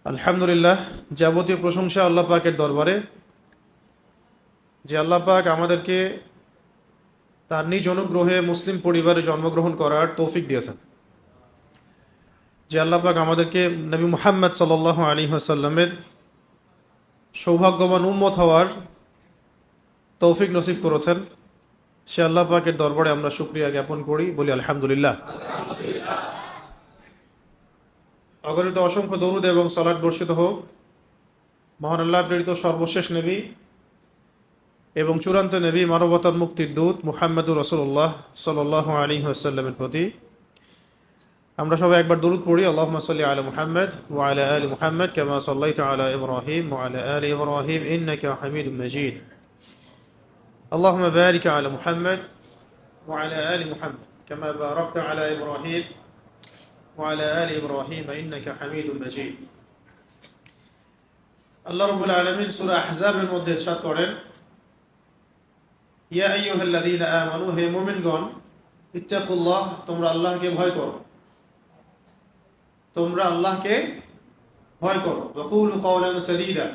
আলহামদুলিল্লাহ, যাবতীয় প্রশংসা আল্লাহ পাকের দরবারে, যে আল্লাহ পাক আমাদেরকে তার নিজ অনুগ্রহে মুসলিম পরিবারে জন্মগ্রহণ করার তৌফিক দিয়েছেন। যে আল্লাহ পাক আমাদেরকে নবী মুহাম্মদ সাল্লাল্লাহু আলাইহি ওয়াসাল্লামের সৌভাগ্যবান উম্মত হওয়ার তৌফিক নসিব করেছেন, সে আল্লাহ পাকের দরবারে আমরা শুকরিয়া জ্ঞাপন করি, বলি আলহামদুলিল্লাহ। অগণিত অসংখ্য দরুদ এবং সালাত বর্ষিত হোক মহান আল্লাহ প্রেরিত সর্বশেষ নবী এবং চূড়ান্ত নবী, মানবতার মুক্তির দূত মুহাম্মদুর রাসূলুল্লাহ সাল্লাল্লাহু আলাইহি ওয়াসাল্লামের প্রতি। আমরা সবাই একবার দরুদ পড়ি। আল্লাহুম্মা সাল্লি আলা মুহাম্মদ ওয়া আলা আলি মুহাম্মদ কামা সাল্লাইতা আলা ইব্রাহিম ওয়া আলা আলি ইব্রাহিম ইন্নাকা হামিদুম মাজিদ। আল্লাহুম্মা বারিক আলা মুহাম্মদ ওয়া আলা আলি মুহাম্মদ কামা বারাকতা আলা ইব্রাহিম ওয়া আলা আলি ইব্রাহিম ইন্নাকা হামিদুম মাজিদ। আল্লাহ রাব্বুল আলামিন সূরা আহজাবের মধ্যে ইরশাদ করেন, ইয়া আইয়ুহাল্লাযীনা আমানু, হে মুমিনগণ, ইত্তাকুল্লাহ, তোমরা আল্লাহকে ভয় করো, তোমরা আল্লাহকে ভয় করো। ওয়া কুলু কাওলান সাদীদা,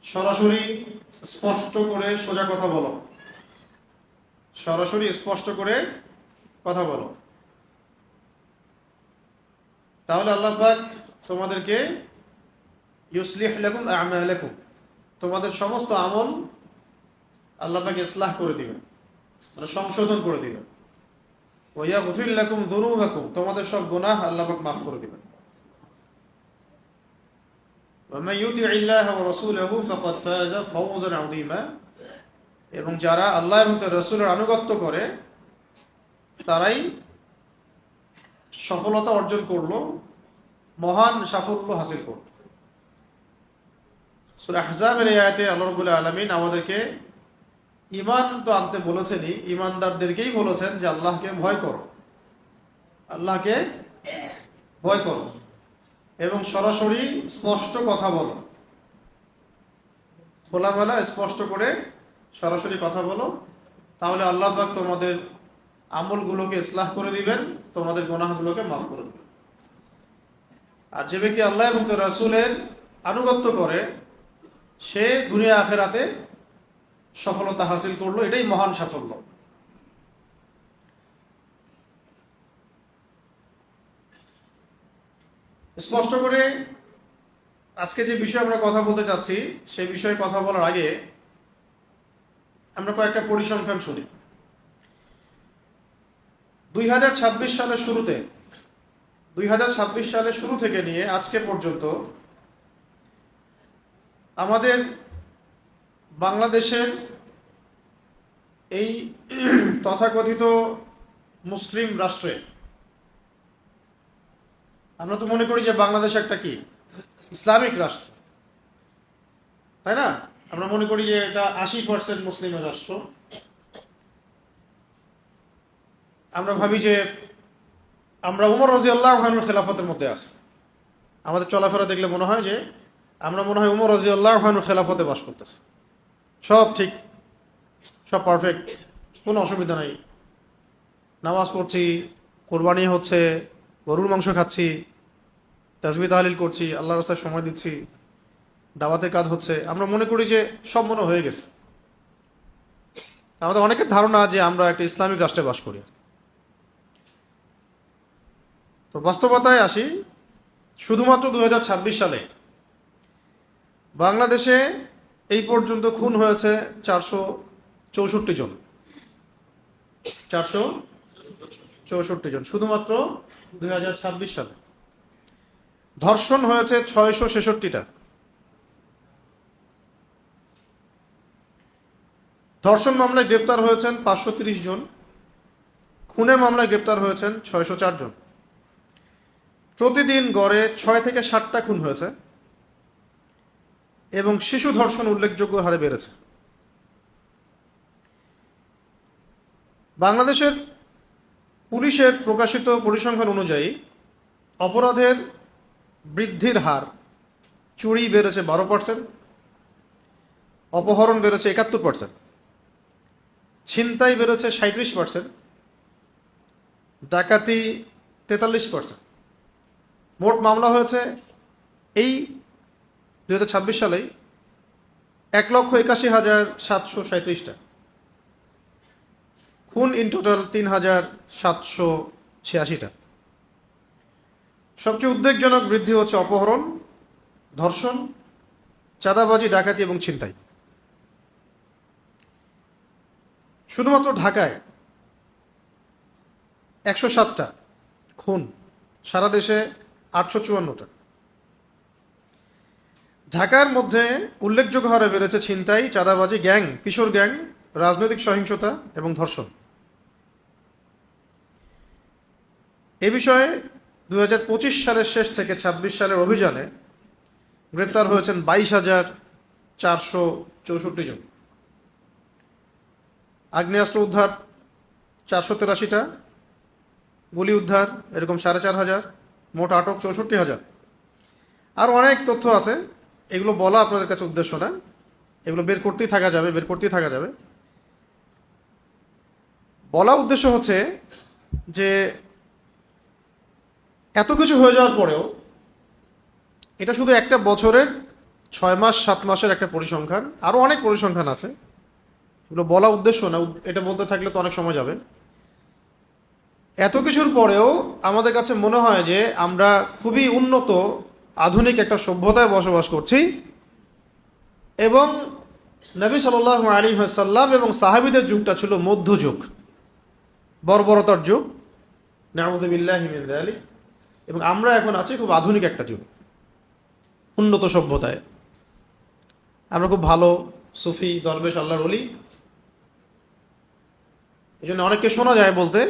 সরাসরি স্পষ্ট করে সোজা কথা বলো, সরাসরি স্পষ্ট করে কথা বলো। তাহলে আল্লাহ পাক তোমাদেরকে ইউসলিহ লাকুম আ'মালাকুম, তোমাদের সমস্ত আমল আল্লাহ পাক ইসলাহ করে দিবেন, মানে সংশোধন করে দিবেন। ওয়া ইয়াগফির লাকুম যুনুবাকুম, তোমাদের সব গুনাহ আল্লাহ পাক মাফ করে দিবেন। ওয়া মান ইউতি'ইল্লাহ ওয়া রাসূলাহু ফাকাদ ফাযা ফাওজান আযীমা, এবং যারা আল্লাহ এবং তার রাসূলের আনুগত্য করে তারাই সফলতা অর্জন করলো, মহান সাফল্য হাসিল করলো। সূরা আহজাবের এই আয়াতে আল্লাহ রাব্বুল আলামিন আমাদেরকে ঈমান তো আনতে বলেছেনই, ঈমানদারদেরকেই বলেছেন যে আল্লাহকে ভয় করো, আল্লাহকে ভয় করো এবং সরাসরি স্পষ্ট কথা বলো, খোলামেলা স্পষ্ট করে সরাসরি কথা বলো। তাহলে আল্লাহ পাক তোমাদের আমলগুলোকে ইসলাহ করে দিবেন, তোমাদের গুনাহগুলোকে মাফ করে দিবেন। আর যে ব্যক্তি আল্লাহ এবং তার রাসূলের আনুগত্য করে সে দুনিয়া আখিরাতে সফলতা হাসিল করলো, এটাই মহান সাফল্য। স্পষ্ট করে আজকে যে বিষয়ে আমরা কথা বলতে চাচ্ছি সেই বিষয়ে কথা বলার আগে আমরা কয়েকটা পরিসংখ্যান শুনি। 2026 সালের শুরুতে, 2026 সালের শুরু থেকে নিয়ে আজকে পর্যন্ত আমাদের বাংলাদেশের এই তথাকথিত মুসলিম রাষ্ট্রে, আমরা তো মনে করি যে বাংলাদেশ একটা কি ইসলামিক রাষ্ট্র, তাই না? আমরা মনে করি যে এটা 80% মুসলিমের রাষ্ট্র। আমরা ভাবি যে আমরা উমর রাদিয়াল্লাহু আনহুর খেলাফতের মধ্যে আছি। আমাদের চলাফেরা দেখলে মনে হয় যে আমরা মনে হয় উমর রাদিয়াল্লাহু আনহুর খেলাফতে বাস করতেছি, সব ঠিক, সব পারফেক্ট, কোনো অসুবিধা নাই। নামাজ পড়ছি, কোরবানি হচ্ছে, গরুর মাংস খাচ্ছি, তাসবিহ তাহলিল করছি, আল্লাহর রাস্তায় সময় দিচ্ছি, দাওয়াতের কাজ হচ্ছে। আমরা মনে করি যে সব মনে হয়ে গেছে। আমাদের অনেকের ধারণা যে আমরা একটা ইসলামিক রাষ্ট্রে বাস করি। তো বাস্তবতায় আসি, শুধুমাত্র 2026 সালে বাংলাদেশে এই পর্যন্ত খুন হয়েছে 464 জন, 464 জন শুধুমাত্র 2026 সালে। ধর্ষণ হয়েছে 666টা, ধর্ষণ মামলায় গ্রেপ্তার হয়েছেন 530 জন, খুনের মামলায় গ্রেপ্তার হয়েছেন 604 জন। প্রতিদিন গড়ে 6 থেকে 7টা খুন হয়েছে এবং শিশু ধর্ষণ উল্লেখযোগ্য হারে বেড়েছে। বাংলাদেশের পুলিশের প্রকাশিত পরিসংখ্যান অনুযায়ী অপরাধের বৃদ্ধির হার, চুরি বেড়েছে 12%, অপহরণ বেড়েছে 71%, ছিনতাই বেড়েছে 37%, ডাকাতি 43%। মোট মামলা হয়েছে এই 2026 সালেই 1,81,737টা, খুন ইন টোটাল 3,786টা। সবচেয়ে উদ্বেগজনক বৃদ্ধি হচ্ছে অপহরণ, ধর্ষণ, চাঁদাবাজি, ডাকাতি এবং ছিনতাই। শুধুমাত্র ঢাকায় 107টা খুন, সারা দেশে 854টা। ঢাকার মধ্যে উল্লেখযোগ্য হারে বেড়েছে ছিনতাই, চাঁদাবাজি, গ্যাং, কিশোর গ্যাং, রাজনৈতিক সহিংসতা এবং ধর্ষণ। এ বিষয়ে 2025 সালের শেষ থেকে 26 সালের অভিযানে গ্রেপ্তার হয়েছেন 22,464 জন। আগ্নেয়াস্ত্র উদ্ধার 483টা, গুলি উদ্ধার এরকম 4,500, মোট আটক 64,000। আর অনেক তথ্য আছে, এগুলো বলা আপনাদের কাছে উদ্দেশ্য না, এগুলো বের করতেই থাকা যাবে। বলা উদ্দেশ্য হচ্ছে যে এত কিছু হয়ে যাওয়ার পরেও এটা শুধু একটা বছরের 6 মাস 7 মাসের একটা পরিসংখ্যান, আরও অনেক পরিসংখ্যান আছে, এগুলো বলা উদ্দেশ্য না, এটা বলতে থাকলে তো অনেক সময় যাবে। এত কিছুর পরেও আমাদের কাছে মনে হয় যে আমরা খুবই উন্নত আধুনিক একটা সভ্যতায় বসবাস করছি, এবং নবী সাল্লাল্লাহু আলাইহি ওয়াসাল্লাম এবং সাহাবীদের যুগটা ছিল মধ্যযুগ, বর্বরতার যুগ, নাউযু বিল্লাহি মিন যালিক। এবং আমরা এখন আছি খুব আধুনিক একটা যুগ, উন্নত সভ্যতায়। আমরা খুব ভালো সুফি, দরবেশ, আল্লাহর ওলি। এই জন্য অনেককে শোনা যায় বলতে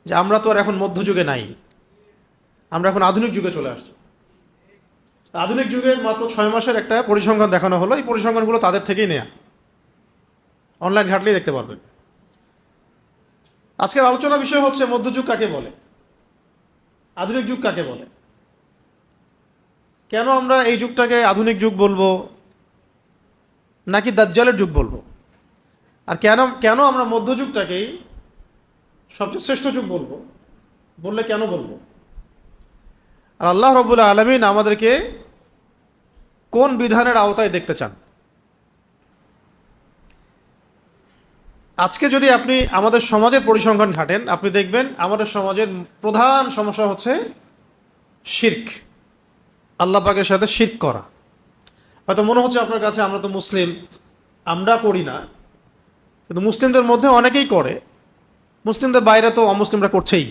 যে আমরা তো আর এখন মধ্যযুগে নাই, আমরা এখন আধুনিক যুগে চলে আসছি। আধুনিক যুগের মাত্র 6 মাসের একটা পরিসংখ্যান দেখানো হলো, এই পরিসংখ্যানগুলো তাদের থেকেই নেয়া, অনলাইন ঘাটলেই দেখতে পারবেন। আজকের আলোচনা বিষয় হচ্ছে মধ্যযুগ কাকে বলে, আধুনিক যুগ কাকে বলে, কেন আমরা এই যুগটাকে আধুনিক যুগ বলবো নাকি দাজ্জালের যুগ বলবো, আর কেন আমরা মধ্যযুগটাকেই সবচেয়ে শ্রেষ্ঠ যুগ বলবো, বললে কেন বলবো। আর আল্লাহ রাব্বুল আলামিন আমাদেরকে কোন বিধানের আওতায় দেখতে চান। আজকে যদি আপনি আমাদের সমাজের পরিসংখ্যান ঘাটেন, আপনি দেখবেন আমাদের সমাজের প্রধান সমস্যা হচ্ছে শিরক, আল্লাহ পাকের সাথে শিরক করা। হয়তো মনে হচ্ছে আপনার কাছে আমরা তো মুসলিম, আমরা করি না, কিন্তু মুসলিমদের মধ্যে অনেকেই করে, মুসলিমদের বাইরে তো অমুসলিমরা করছেই।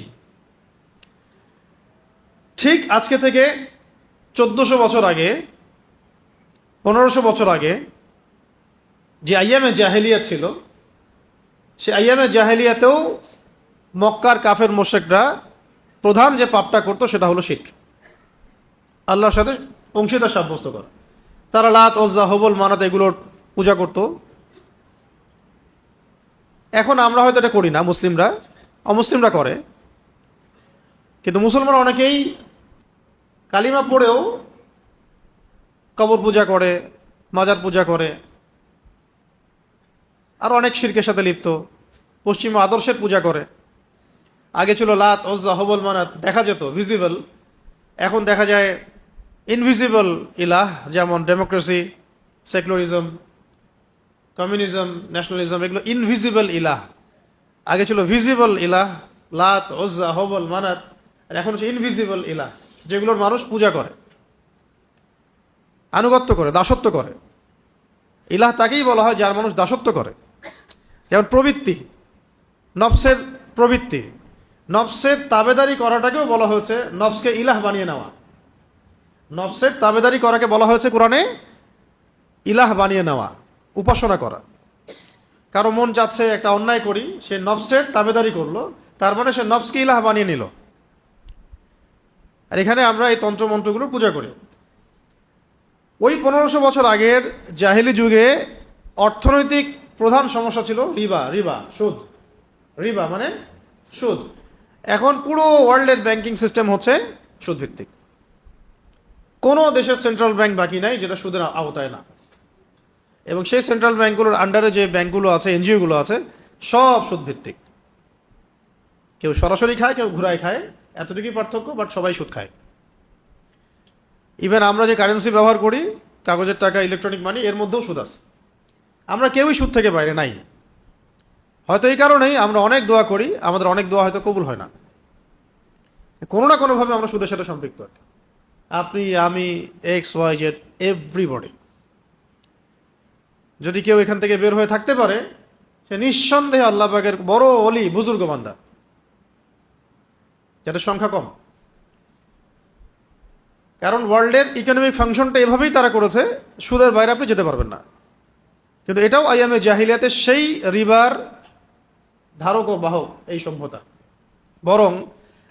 ঠিক আজকে থেকে 1400 বছর আগে, 1500 বছর আগে যে আইয়ামে জাহেলিয়া ছিল, সে আইয়ামে জাহেলিয়াতেও মক্কার কাফের মুশরিকরা প্রধান যে পাপটা করতো সেটা হলো শিরক, আল্লাহর সাথে অংশীদার সাব্যস্ত করা। তারা লাত, ওজ্জা, হবল, মানাত এগুলোর পূজা করত। এখন আমরা হয়তো এটা করি না, মুসলিমরা, অমুসলিমরা করে, কিন্তু মুসলমান অনেকেই কালিমা পড়েও কবর পূজা করে, মাজার পূজা করে, আর অনেক শিরকের সাথে লিপ্ত, পশ্চিমা আদর্শের পূজা করে। আগে ছিল লাত, ওজ্জা, হবল, মানাত দেখা যেত ভিজিবল, এখন দেখা যায় ইনভিজিবল ইলাহ, যেমন ডেমোক্রেসি, সেকুলারিজম, কমিউনিজম, ন্যাশনালিজম, এগুলো ইনভিজিবল ইলাহ। আগে ছিল ভিজিবল ইলাহ, লাত, ওজ্জা, হবল, মানাত, আর এখন হচ্ছে ইনভিজিবল ইলাহ, যেগুলোর মানুষ পূজা করে, আনুগত্য করে, দাসত্ব করে। ইলাহ তাকেই বলা হয় যার মানুষ দাসত্ব করে। যেমন প্রবৃত্তি, নফসের প্রবৃত্তি, নফসের তাবেদারি করাটাকেও বলা হয়েছে নফসকে ইলাহ বানিয়ে নেওয়া। নফসের তাবেদারি করাকে বলা হয়েছে কোরআনে ইলাহ বানিয়ে নেওয়া, উপাসনা করা। কারো মন চাচ্ছে একটা অন্যায় করি, সে নফসের তাবেদারি করলো, তার মানে সে নফসকে ইলাহ বানিয়ে নিল। আর এখানে আমরা এই তন্ত্রমন্ত্রগুলো পূজা করি। ওই 1500 বছর আগের জাহেলি যুগে অর্থনৈতিক প্রধান সমস্যা ছিল রিবা, সুদ। রিবা মানে সুদ। এখন পুরো ওয়ার্ল্ডের ব্যাংকিং সিস্টেম হচ্ছে সুদ ভিত্তিক। কোনো দেশের সেন্ট্রাল ব্যাংক বাকি নাই যেটা সুদের আওতায় না, এবং সেই সেন্ট্রাল ব্যাংকগুলোর আন্ডারে যে ব্যাংকগুলো আছে, এনজিওগুলো আছে, সব সুদ ভিত্তিক। কেউ সরাসরি খায়, কেউ ঘুরায় খায়, এতটুকুই পার্থক্য, বাট সবাই সুদ খায়। ইভেন আমরা যে কারেন্সি ব্যবহার করি, কাগজের টাকা, ইলেকট্রনিক মানি, এর মধ্যেও সুদ আছে। আমরা কেউই সুদ থেকে বাইরে নাই। হয়তো এই কারণেই আমরা অনেক দোয়া করি, আমাদের অনেক দোয়া হয়তো কবুল হয় না। কোনো না কোনোভাবে আমরা সুদের সাথে সম্পৃক্ত। আপনি, আমি, XYZ, এভরিবডি। যদি কেউ এখান থেকে বের হয়ে থাকতে পারে, সে নিঃসন্দেহে আল্লাহ পাকের বড় অলি, বুজুর্গ বান্দা, যাদের সংখ্যা কম। কারণ ওয়ার্ল্ডের ইকোনমিক ফাংশনটা এভাবেই তারা করেছে, সুদের বাইরে আপনি যেতে পারবেন না। কিন্তু এটাও আইয়ামে জাহিলিয়াতে সেই রিবার ধারক ও বাহক এই সভ্যতা। বরং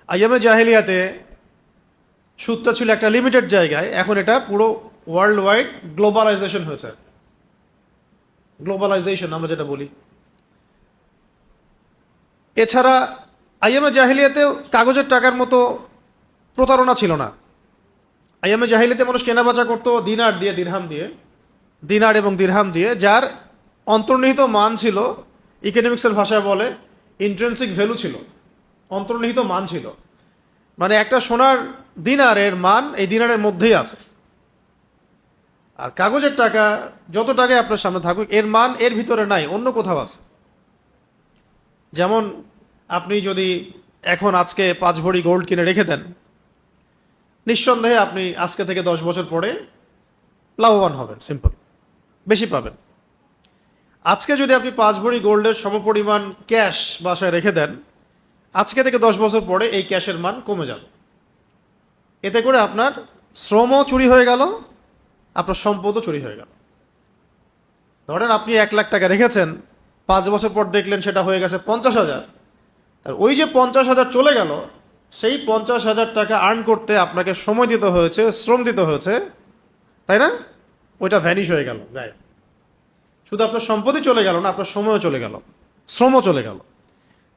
আইয়ামে জাহিলিয়াতে সুদটা ছিল একটা লিমিটেড জায়গায়, এখন এটা পুরো ওয়ার্ল্ড ওয়াইড গ্লোবালাইজেশন হয়েছে। গ্লোবালাইজেশন আমরা যেটা বলি। এছাড়া আইয়ামে জাহিলিয়াতে কাগজের টাকার মতো প্রতারণা ছিল না। আইয়ামে জাহিলিয়াতে মানুষ কেনাবেচা করতো দিনার দিয়ে, দিরহাম দিয়ে, দিনার এবং দিরহাম দিয়ে, যার অন্তর্নিহিত মান ছিল, ইকোনমিক্সের ভাষায় বলে ইন্ট্রেন্সিক ভ্যালু ছিল, অন্তর্নিহিত মান ছিল। মানে একটা সোনার দিনারের মান এই দিনারের মধ্যেই আছে। আর কাগজের টাকা যত টাকায় আপনার সামনে থাকুক, এর মান এর ভিতরে নাই, অন্য কোথাও আছে। যেমন আপনি যদি এখন আজকে 5 ভরি গোল্ড কিনে রেখে দেন, নিঃসন্দেহে আপনি আজকে থেকে 10 বছর পরে লাভবান হবেন, সিম্পল, বেশি পাবেন। আজকে যদি আপনি 5 ভরি গোল্ডের সমপরিমাণ ক্যাশ বাসায় রেখে দেন, আজকে থেকে 10 বছর পরে এই ক্যাশের মান কমে যাবে। এতে করে আপনার শ্রমও চুরি হয়ে গেল, আপনার সম্পদও চুরি হয়ে গেল। ধরেন আপনি 1 লাখ টাকা রেখেছেন, 5 বছর পর দেখলেন সেটা হয়ে গেছে 50,000। আর ওই যে 50,000 চলে গেল, সেই 50,000 টাকা আর্ন করতে আপনাকে সময় দিতে হয়েছে, শ্রম দিতে হয়েছে, তাই না? ওইটা ভ্যানিশ হয়ে গেল গায়ে। শুধু আপনার সম্পত্তি চলে গেল না, আপনার সময়ও চলে গেল, শ্রমও চলে গেল।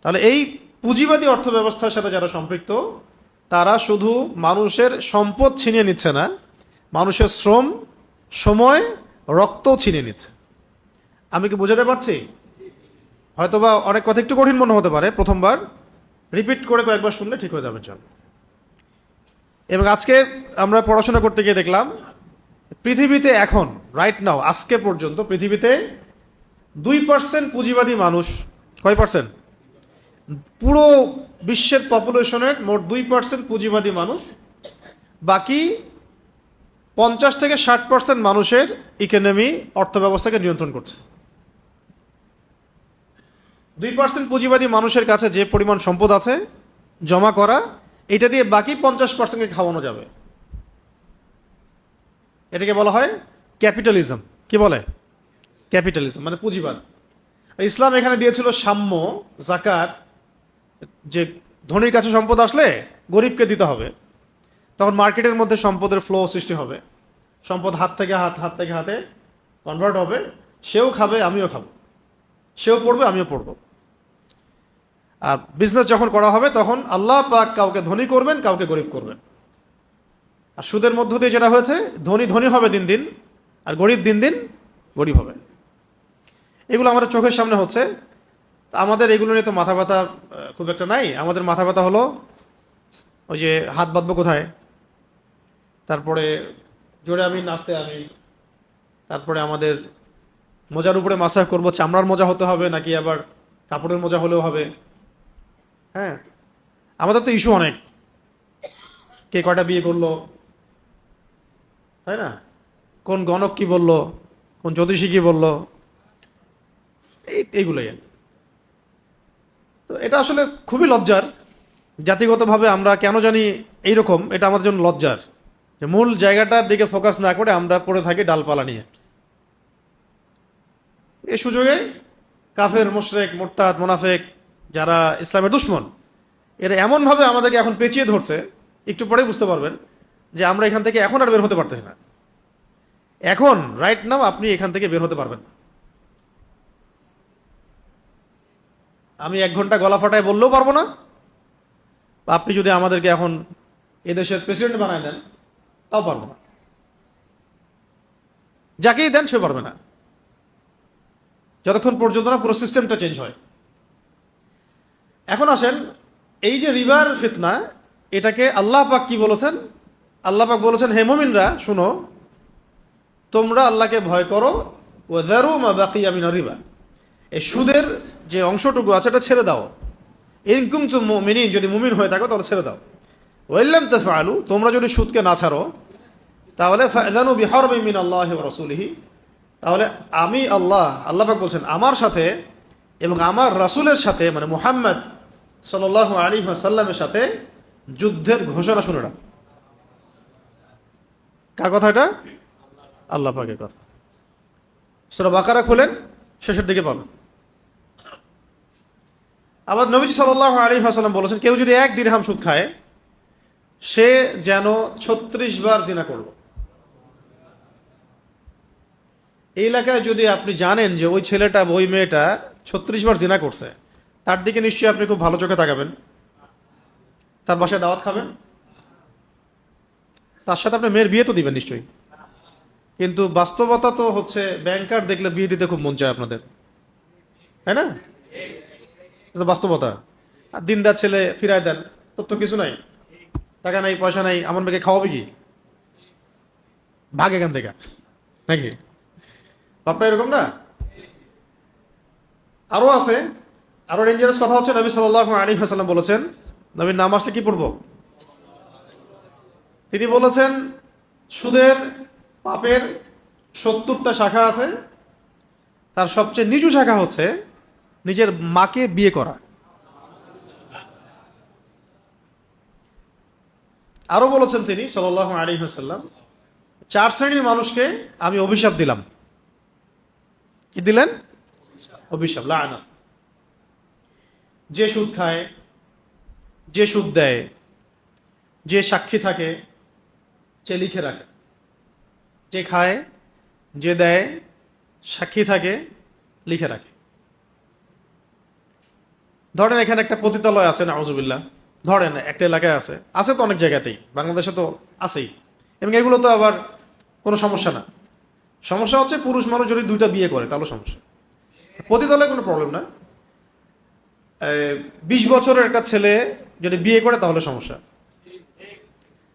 তাহলে এই পুঁজিবাদী অর্থ ব্যবস্থার সাথে যারা সম্পৃক্ত, তারা শুধু মানুষের সম্পদ ছিনিয়ে নিচ্ছে না, মানুষের শ্রম, সময়, রক্তও ছিনিয়ে নিচ্ছে। আমি কি বোঝাতে পারছি? হয়তোবা অনেক কথা একটু কঠিন মনে হতে পারে, প্রথমবার রিপিট করে কয়েকবার শুনলে ঠিক হয়ে যাবে। চল। এবং আজকে আমরা পড়াশোনা করতে গিয়ে দেখলাম, পৃথিবীতে এখন রাইট নাও, আজকে পর্যন্ত পৃথিবীতে 2% পুঁজিবাদী মানুষ। কয় পার্সেন্ট? পুরো বিশ্বের পপুলেশনের মোট 2% পুঁজিবাদী মানুষ। বাকি 50 থেকে 60% মানুষের ইকোনমি, অর্থ ব্যবস্থাকে নিয়ন্ত্রণ করছে। 2% পুঁজিবাদী মানুষের কাছে যে পরিমাণ সম্পদ আছে জমা করা, এটা দিয়ে বাকি 50%কে খাওয়ানো যাবে। এটাকে বলা হয় ক্যাপিটালিজম। কি বলে? ক্যাপিটালিজম মানে পুঁজিবাদ। ইসলাম এখানে দিয়েছিল সাম্য, যাকাত, যে ধনীর কাছে সম্পদ আসলে গরিবকে দিতে হবে। তখন মার্কেটের মধ্যে সম্পদের ফ্লো সৃষ্টি হবে, সম্পদ হাত থেকে হাতে কনভার্ট হবে, সেও খাবে, আমিও খাবো, সেও পড়বে, আমিও পড়বো। আর বিজনেস যখন করা হবে, তখন আল্লাহ পাক কাউকে ধনী করবেন, কাউকে গরিব করবেন। আর সুদের মধ্য দিয়ে যেটা হয়েছে, ধনী ধনী হবে দিন দিন, আর গরিব দিন দিন গরিব হবে। এগুলো আমাদের চোখের সামনে হচ্ছে। আমাদের এগুলো নিয়ে তো মাথা ব্যথা খুব একটা নাই। আমাদের মাথা ব্যথা হলো ওই যে হাত বাঁধবো কোথায়, তারপরে জোরে আমি নাচতে আমি, তারপরে আমাদের মোজার উপরে মাসাজ করব, চামড়ার মোজা হতে হবে নাকি আবার কাপড়ের মোজা হলেও হবে। হ্যাঁ, আমাদের তো ইস্যু অনেক, কে কয়টা বিয়ে করলো, তাই না? কোন গণক কি বলল, কোন জ্যোতিষী কি বলল, এইগুলোই। তো এটা আসলে খুবই লজ্জার। জাতিগতভাবে আমরা কেন জানি এইরকম, এটা আমাদের জন্য লজ্জার, যে মূল জায়গাটার দিকে ফোকাস না করে আমরা পড়ে থাকি ডালপালা নিয়ে। এই সুযোগে কাফের, মুশরিক, মুরতাদ, মুনাফিক, যারা ইসলামের দুশমন, এরা এমনভাবে আমাদেরকে এখন পেঁচিয়ে ধরছে, একটু পরেই বুঝতে পারবেন যে আমরা এখান থেকে এখন আর বের হতে পারতেছি না। এখন রাইট নাও আপনি এখান থেকে বের হতে পারবেন না। আমি 1 ঘন্টা গলা ফাটায় বললেও পারবো না। আপনি যদি আমাদেরকে এখন এদেশের প্রেসিডেন্ট বানায় দেন, তাও পারবো না। যাকেই দেন সে পারবে না, যতক্ষণ পর্যন্ত না পুরো সিস্টেমটা চেঞ্জ হয়। এখন আসেন, এই যে রিবার ফিতনা, এটাকে আল্লাহ পাক কি বলেছেন? আল্লাহ পাক বলেছেন, হে মুমিনরা শুনো, তোমরা আল্লাহকে ভয় করো, ওয়াযারু মা বাকিয়া মিনার রিবা, এই সুদের যে অংশটুকু আছে এটা ছেড়ে দাও। ইন কুনতুম মুমিনিন, যদি মুমিন হয়ে থাকো তাহলে ছেড়ে দাও। ওয়া ইল্লাম তাফআলু, তোমরা যদি সুদকে না ছাড়ো তাহলে ফাযানু বিহারবিন মিনাল্লাহি ওয়া রাসূলিহি, তাহলে আমি আল্লাহ পাক বলছেন আমার সাথে এবং আমার রাসূলের সাথে, মানে মুহাম্মদ সাল্লাল্লাহু আলাইহি ওয়াসাল্লামের সাথে যুদ্ধের ঘোষণা শুনে রাখ। কার কথা এটা? আল্লাহ পাকের কথা। সূরা বাকারা খুলেন, শেষের দিকে পাবেন। আবার নবীজি সাল্লাল্লাহু আলাইহি ওয়াসাল্লাম বলেছেন, কেউ যদি 1 দিরহাম সুদ খায় সে যেন 36 বার জিনা করলো। এই এলাকায় যদি আপনি জানেন যে ওই ছেলেটা ওই মেয়েটা 36 বার জিনা করছে, তার দিকে নিশ্চয়ই আপনি খুব ভালো চোখে তাকাবেন, তার বাসায় দাওয়াত খাবেন, তার সাথে আপনি মেয়ের বিয়ে তো দিবেন নিশ্চয়ই। কিন্তু বাস্তবতা তো হচ্ছে ব্যাংকার দেখলে বিয়ে দিতে খুব মন চায় আপনাদের, তাই না? এটা বাস্তবতা। আর দিনদার ছেলে ফিরায় দেন, তোর তো কিছু নাই, টাকা নাই, পয়সা নাই, আমার মেয়েকে খাওয়াবে কি, ভাগ এখান থেকে, নাকি? আপনার এরকম না? আরো আছে, আরো ডেঞ্জারাস কথা হচ্ছে, নবী সাল্লাল্লাহু আলাইহি ওয়াসাল্লাম বলেছেন, নবীর নাম আসলে কি পড়বো? তিনি বলেছেন সুদের পাপের 70টা শাখা আছে, তার সবচেয়ে নিচু শাখা হচ্ছে নিজের মাকে বিয়ে করা। আরো বলেছেন তিনি সাল্লাল্লাহু আলাইহি ওয়াসাল্লাম, 4 শ্রেণীর মানুষকে আমি অভিশাপ দিলাম। কি দিলেন? অভিশাপ, লাআনা। যে সুদ খায়, যে সুদ দেয়, যে সাক্ষী থাকে, যে লিখে রাখে। যে খায়, যে দেয়, সাক্ষী থাকে, লিখে রাখে। ধরেন এখানে একটা পতিতালয় আছে, নাউজুবিল্লাহ, ধরেন একটা এলাকায় আছে, আছে তো অনেক জায়গাতেই, বাংলাদেশে তো আছেই, এবং এগুলো তো আবার কোনো সমস্যা না। সমস্যা হচ্ছে পুরুষ মানুষ যদি 2টা বিয়ে করে তাহলে সমস্যা। পতিতালয়ে কোনো প্রবলেম না। 20 বছরের একটা ছেলে যদি বিয়ে করে তাহলে সমস্যা।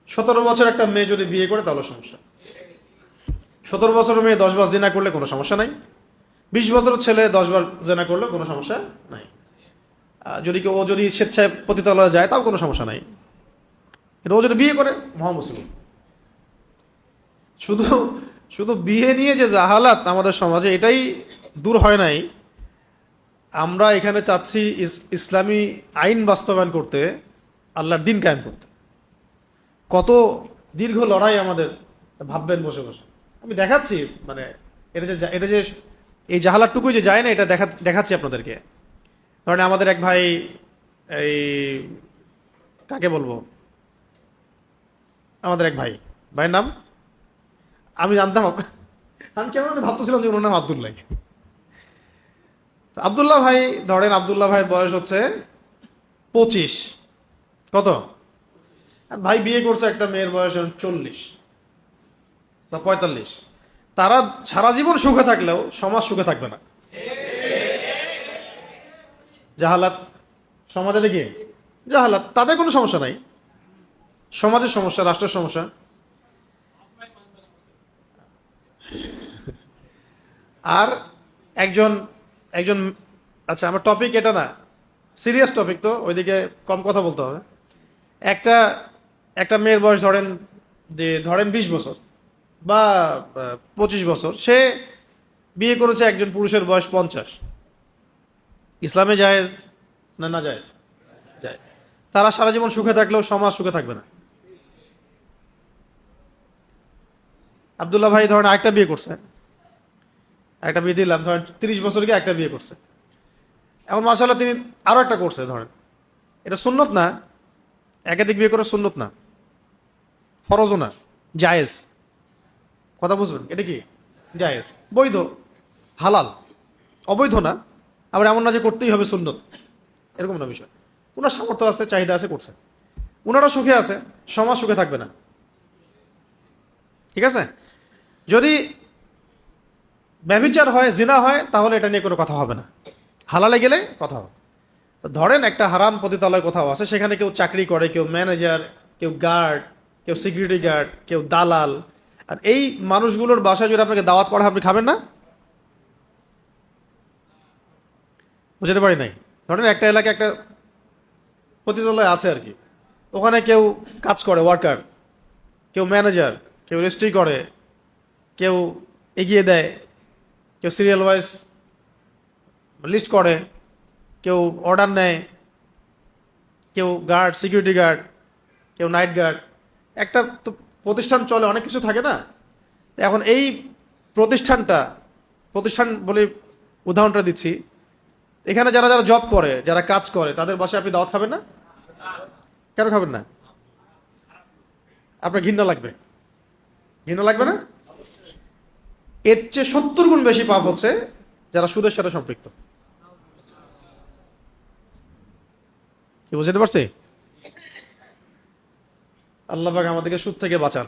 17 বছর একটা মেয়ে যদি বিয়ে করে তাহলে সমস্যা। 17 বছরের মেয়ে 10 বার জিনা করলে কোনো সমস্যা নাই। 20 বছরের ছেলে 10 বার জিনা করলে কোনো সমস্যা নাই। যদি ও যদি স্বেচ্ছায় পতিতালয়ে যায় তাও কোনো সমস্যা নাই। কিন্তু ও যদি বিয়ে করে মহামুসলিম। শুধু শুধু বিয়ে নিয়ে যে জাহালাত আমাদের সমাজে, এটাই দূর হয় নাই। আমরা এখানে চাচ্ছি ইসলামী আইন বাস্তবায়ন করতে, আল্লাহর দিন কায়েম করতে। কত দীর্ঘ লড়াই আমাদের, ভাববেন বসে বসে। আমি দেখাচ্ছি, মানে এটা যে এই জাহালাতটুকুই যে যায় না, এটা দেখাচ্ছি আপনাদেরকে। কারণ আমাদের এক ভাই, এই কাকে বলবো, আমাদের এক ভাইয়ের নাম আমি জানতাম, আমি কেমন ভাবতেছিলাম যে ওনার নাম আব্দুল্লাহ। আব্দুল্লাহ ভাই, ধরেন আব্দুল্লাহ ভাইয়ের বয়স হচ্ছে 25, কত? ভাই বিয়ে করছে একটা মেয়ের বয়স 40 বা 45। তারা সারা জীবন সুখে থাকলেও সমাজ সুখে থাকবে না। জাহালাত, সমাজের কি জাহালাত, তাদের কোনো সমস্যা নাই, সমাজের সমস্যা, রাষ্ট্রের সমস্যা। আর একজন একজন আচ্ছা, আমার টপিক এটা না, সিরিয়াস টপিক, তো ওইদিকে কম কথা বলতে হবে। একটা মেয়ের বয়স ধরেন 20 বছর বা 25 বছর, সে বিয়ে করেছে একজন পুরুষের বয়স 50। ইসলামে জায়েজ না? না জায়েজ? জায়েজ। তারা সারা জীবন সুখে থাকলেও সমাজ সুখে থাকবে না। আব্দুল্লাহ ভাই ধরেন একটা বিয়ে করছে, একটা বিয়ে দিলাম, ধরেন 30 বছর গিয়ে একটা বিয়ে করছে। এখন মাশাআল্লাহ তিনি আরো একটা করছে, ধরেন এটা সুন্নত না, একাধিক বিয়ে করা সুন্নত না, ফরজও না, জায়েজ। কথা বুঝবেন, এটা কি জায়েজ, বৈধ, হালাল, অবৈধ না। আবার এমন না যে করতেই হবে সুন্নত, এরকম না বিষয়। ওনার সামর্থ্য আছে, চাহিদা আছে, করছে। ওনারা সুখে আছে, সমাজ সুখে থাকবে না। ঠিক আছে? যদি ব্যভিচার হয়, জিনা হয়, তাহলে এটা নিয়ে কোনো কথা হবে না, হালালে গেলে কথা হবে। তো ধরেন একটা হারাম পতিতালয় কোথাও আছে, সেখানে কেউ চাকরি করে, কেউ ম্যানেজার, কেউ গার্ড, কেউ সিকিউরিটি গার্ড, কেউ দালাল। আর এই মানুষগুলোর বাসায় যদি আপনাকে দাওয়াত করা হয়, আপনি খাবেন না? বুঝতে পারি নাই। ধরেন একটা এলাকায় একটা পতিতালয় আছে আর কি, ওখানে কেউ কাজ করে, ওয়ার্কার, কেউ ম্যানেজার, কেউ রেজিস্ট্রি করে, কেউ এগিয়ে দেয়, কেউ সিরিয়াল ওয়াইজ লিস্ট করে, কেউ অর্ডার নেয়, কেউ গার্ড, সিকিউরিটি গার্ড, কেউ নাইট গার্ড। একটা তো প্রতিষ্ঠান চলে, অনেক কিছু থাকে না? এখন এই প্রতিষ্ঠান বলে উদাহরণটা দিচ্ছি, এখানে যারা যারা জব করে, যারা কাজ করে, তাদের বাসায় আপনি দাওয়াত খাবেন না? কেন খাবেন না? আপনার ঘৃণা লাগবে, ঘৃণা লাগবে না? এর চেয়ে 70 গুণ বেশি পাপ হচ্ছে যারা সুদের সাথে সম্পৃক্ত। কি বুঝতে পারছি? আল্লাহ পাক আমাদেরকে সুদ থেকে বাঁচান।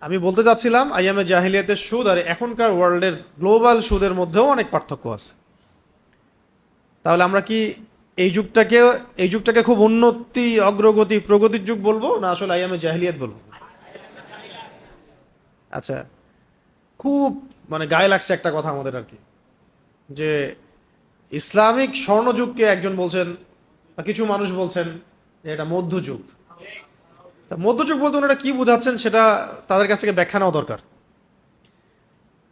আমি বলতে চাচ্ছিলাম আইয়ামে জাহিলিয়াতের সুদ আর এখনকার ওয়ার্ল্ডের গ্লোবাল সুদের মধ্যেও অনেক পার্থক্য আছে। তাহলে আমরা কি এই যুগটাকে খুব উন্নতি, অগ্রগতি, প্রগতির যুগ বলবো, না আসলে আইয়ামে জাহিলিয়াত বলবো? আচ্ছা, খুব গায়ে লাগছে একটা কথা আমাদের আর কি, যে ইসলামিক স্বর্ণযুগকে একজন বলছেন, বা কিছু মানুষ বলছেন যে এটা মধ্যযুগ। তা মধ্যযুগ বলতে ওনারা কি বোঝাচ্ছেন সেটা তাদের কাছ থেকে ব্যাখ্যা নেওয়া দরকার।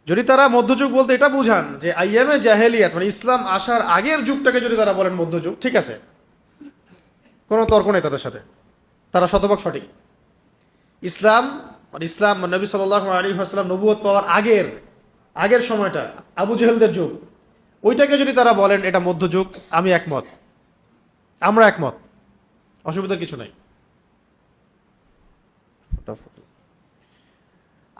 যদি তারা মধ্যযুগ বলতে এটা বুঝান যে আইয়ামে জাহেলিয়াত ইসলাম আসার আগের যুগটাকে যদি তারা বলেন মধ্যযুগ, ঠিক আছে, কোনো তর্ক নেই তাদের সাথে, তারা শতভাগ সঠিক। ইসলাম নবী সাল্লাল্লাহু আলাইহি ওয়াসাল্লাম নবুয়ত পাওয়ার আগের সময়টা, আবু জেহেলদের যুগ, ওইটাকে যদি তারা বলেন এটা মধ্যযুগ, আমি একমত, আমরা একমত, অসুবিধার কিছু নাই।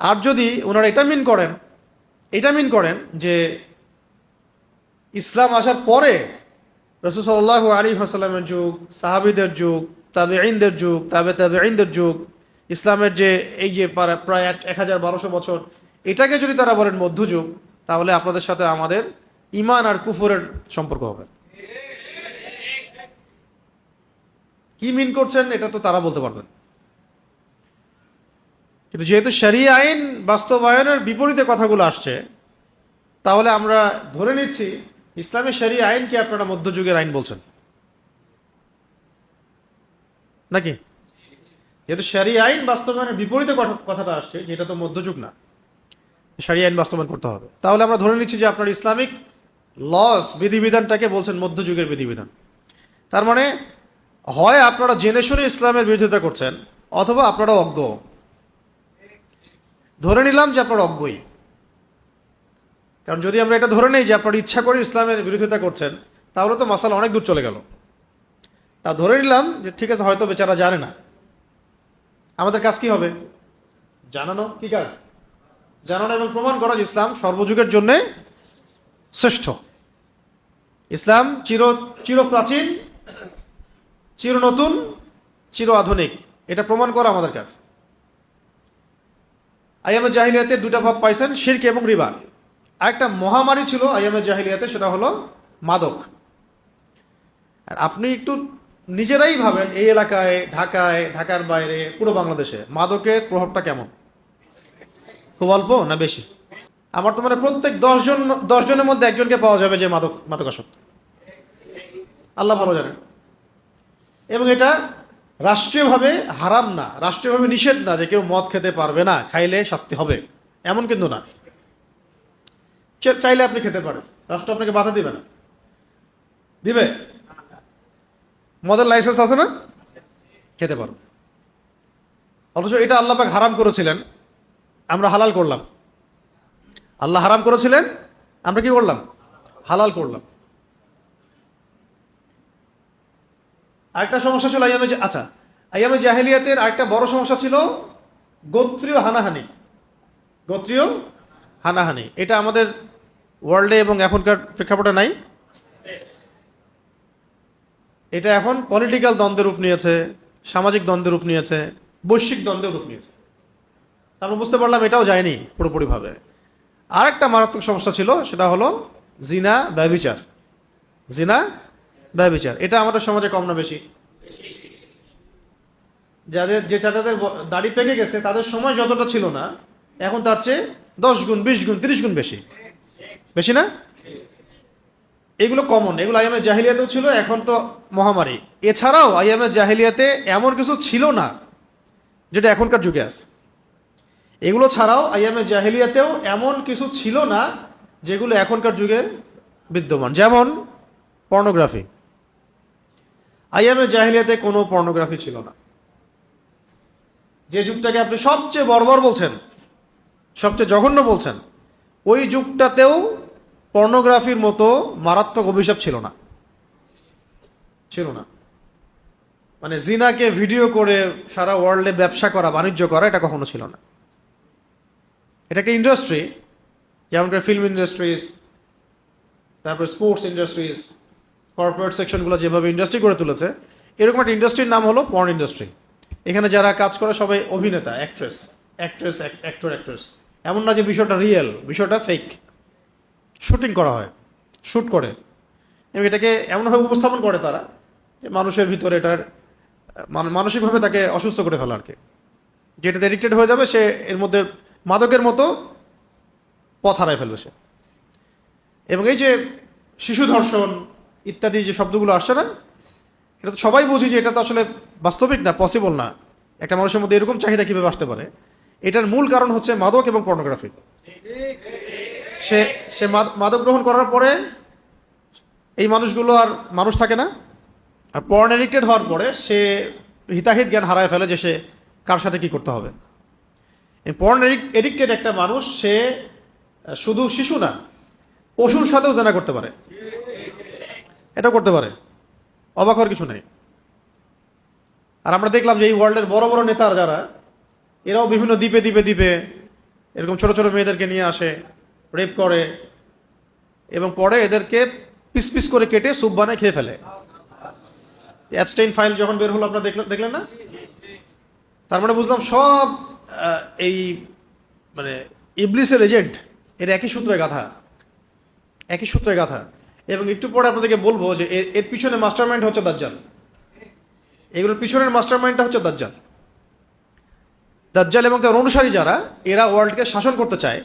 আর যদি ওনারা এটা মিন করেন যে ইসলাম আসার পরে রাসূল সাল্লাল্লাহু আলাইহি ওয়াসাল্লামের যুগ, সাহাবীদের যুগ, তাবেঈনদের যুগ, তাবেঈনদের যুগ, ইসলামের যে এই যে প্রায় 1200 বছর, এটাকে যদি তারা বলেন মধ্যযুগ, তাহলে আপনাদের সাথে আমাদের ঈমান আর কুফরের সম্পর্ক হবে। কি মিন করছেন এটা তো তারা বলতে পারবেন। কিন্তু যেহেতু শরিয়া আইন বাস্তবায়নের বিপরীতে কথাগুলো আসছে, তাহলে আমরা ধরে নিচ্ছি ইসলামের শরিয়া আইনকে আপনারা মধ্যযুগের আইন বলছেন নাকি? যেহেতু শরিয়া আইন বাস্তবায়নের বিপরীতে কথাটা আসছে, যেটা তো মধ্যযুগ না, শরিয়া আইন বাস্তবায়ন করতে হবে, তাহলে আমরা ধরে নিচ্ছি যে আপনার ইসলামিক লস, বিধিবিধানটাকে বলছেন মধ্যযুগের বিধিবিধান। তার মানে হয় আপনারা জেনে শুনে ইসলামের বিরোধিতা করছেন, অথবা আপনারা অজ্ঞ। ধরে নিলাম যে আপনারা অজ্ঞই, কারণ যদি আমরা এটা ধরে নেই যে আপনারা ইচ্ছা করে ইসলামের বিরোধিতা করছেন, তাহলে তো মাসালা অনেক দূর চলে গেল। তা ধরে নিলাম যে ঠিক আছে, হয়তো বেচারা জানে না। আমাদের কাজ কি হবে? জানানো। কি কাজ? জানানো এবং প্রমাণ করা যে ইসলাম সর্বযুগের জন্য শ্রেষ্ঠ। ইসলাম চির প্রাচীন, চির নতুন, চির আধুনিক, এটা প্রমাণ করা আমাদের কাজ। আইয়ামে জাহিলিয়াতের দুটা ভাব পাইছেন, শিরক এবং রিবা। আরেকটা মহামারী ছিল আইয়ামে জাহিলিয়াতে, সেটা হলো মাদক। আর আপনি একটু নিজেরাই ভাবেন, এই এলাকায়, ঢাকার বাইরে, পুরো বাংলাদেশে মাদকের প্রভাবটা কেমন? খুব অল্প না বেশি? আমার তো প্রত্যেক 10 জনের মধ্যে একজনকে পাওয়া যাবে যে মাদকাসক্ত। আল্লাহ ভালো জানেন। এবং এটা রাষ্ট্রীয়ভাবে হারাম না, রাষ্ট্রীয়ভাবে নিষেধ না যে কেউ মদ খেতে পারবে না, খাইলে শাস্তি হবে, এমন কিন্তু না। চাইলে আপনি খেতে পারেন, রাষ্ট্র আপনাকে বাধা দিবে না। দিবে? মদের লাইসেন্স আছে না, খেতে পারো। অথচ এটা আল্লাহ পাক হারাম করেছিলেন, আমরা হালাল করলাম। আল্লাহ হারাম করেছিলেন, আমরা কি করলাম? হালাল করলাম। আরেকটা সমস্যা ছিল আইয়ামে জাহেলিয়াতের আরেকটা বড় সমস্যা ছিল গোত্রীয় হানাহানি। এটা আমাদের ওয়ার্ল্ডে এবং এখনকার প্রেক্ষাপটে নাই। এটা এখন পলিটিক্যাল দ্বন্দ্বের রূপ নিয়েছে, সামাজিক দ্বন্দ্বের রূপ নিয়েছে, বৈশ্বিক দ্বন্দ্বের রূপ নিয়েছে। আমরা বুঝতে পারলাম এটাও যায়নি পুরোপুরিভাবে। আরেকটা মারাত্মক সমস্যা ছিল, সেটা হলো জিনা, ব্যভিচার। এটা আমাদের সমাজে কম না বেশি? যে চাচাদের দাড়ি পেকে গেছে তাদের সময় যতটা ছিল না, এখন তার চেয়ে 10 গুণ, 20 গুণ, 30 গুণ বেশি, বেশি না? এগুলো কমন, এগুলো আইয়ামে জাহিলিয়াতেও ছিল, এখন তো মহামারী। এছাড়াও আইয়ামে জাহিলিয়াতে এমন কিছু ছিল না যেটা এখনকার যুগে আছে। এগুলো ছাড়াও আইয়ামে জাহিলিয়াতেও এমন কিছু ছিল না যেগুলো এখনকার যুগে বিদ্যমান, যেমন পর্নোগ্রাফি। আইয়ামে জাহিলিয়াতে কোনো পর্নোগ্রাফি ছিল না। যে যুগটাকে আপনি সবচেয়ে বর্বর বলছেন, সবচেয়ে জঘন্য বলছেন, ওই যুগটাতেও পর্নোগ্রাফির মতো মারাত্মক অভিশাপ ছিল না, ছিল না। মানে জিনাকে ভিডিও করে সারা ওয়ার্ল্ডে ব্যবসা করা, বাণিজ্য করা, এটা কখনো ছিল না। এটাকে ইন্ডাস্ট্রি, যেমন করে ফিল্ম ইন্ডাস্ট্রিজ, তারপরে স্পোর্টস ইন্ডাস্ট্রিজ, কর্পোরেট সেকশনগুলো যেভাবে ইন্ডাস্ট্রি করে তুলেছে, এরকম একটা ইন্ডাস্ট্রির নাম হলো পর্ন ইন্ডাস্ট্রি। এখানে যারা কাজ করে সবাই অভিনেতা, অ্যাক্ট্রেস, অ্যাক্টর। এমন না যে বিষয়টা রিয়েল, বিষয়টা ফেক। শুটিং করা হয়, শ্যুট করে, এবং এটাকে এমনভাবে উপস্থাপন করে তারা যে মানুষের ভিতরে এটার মানসিকভাবে তাকে অসুস্থ করে ফেলা আর কি। যেটাতে এডিক্টেড হয়ে যাবে সে, এর মধ্যে মাদকের মতো পথ হারায় ফেলবে সে। এবং এই যে শিশু ধর্ষণ ইত্যাদি যে শব্দগুলো আসছে না, এটা তো সবাই বুঝি যে এটা তো আসলে বাস্তবিক না, পসিবল না। একটা মানুষের মধ্যে এরকম চাহিদা কীভাবে আসতে পারে? এটার মূল কারণ হচ্ছে মাদক এবং পর্নোগ্রাফি। সে সে মাদক গ্রহণ করার পরে এই মানুষগুলো আর মানুষ থাকে না, আর পর্ন এডিক্টেড হওয়ার পরে সে হিতাহিত জ্ঞান হারায় ফেলে যে সে কার সাথে কি করতে হবে। এই পর্ন এডিক্টেড একটা মানুষ, সে শুধু শিশু না, পশুর সাথেও জেনা করতে পারে, এটাও করতে পারে, অবাক হওয়ার কিছু নেই। আর আমরা দেখলাম যে এই ওয়ার্ল্ডের বড় বড় নেতার যারা, এরাও বিভিন্ন দ্বীপে দ্বীপে দ্বীপে এরকম ছোট ছোট মেয়েদেরকে নিয়ে আসে, রেপ করে, এবং পরে এদেরকে পিস পিস করে কেটে স্যুপ বানায় খেয়ে ফেলে। অ্যাবস্টেইন ফাইল যখন বের হলো আপনারা দেখলেন না? তার মানে বুঝলাম সব এই মানে ইবলিসের এজেন্ট, এর একই সূত্রে গাথা, একই সূত্রে গাথা। এবং একটু পরে আপনাদেরকে বলবো যে এর পিছনে মাস্টারমাইন্ড হচ্ছে দাজ্জাল। এগুলোর পিছনের মাস্টারমাইন্ডটা হচ্ছে দাজ্জাল। দাজ্জাল এবং তার অনুসারী যারা, এরা ওয়ার্ল্ডকে শাসন করতে চায়,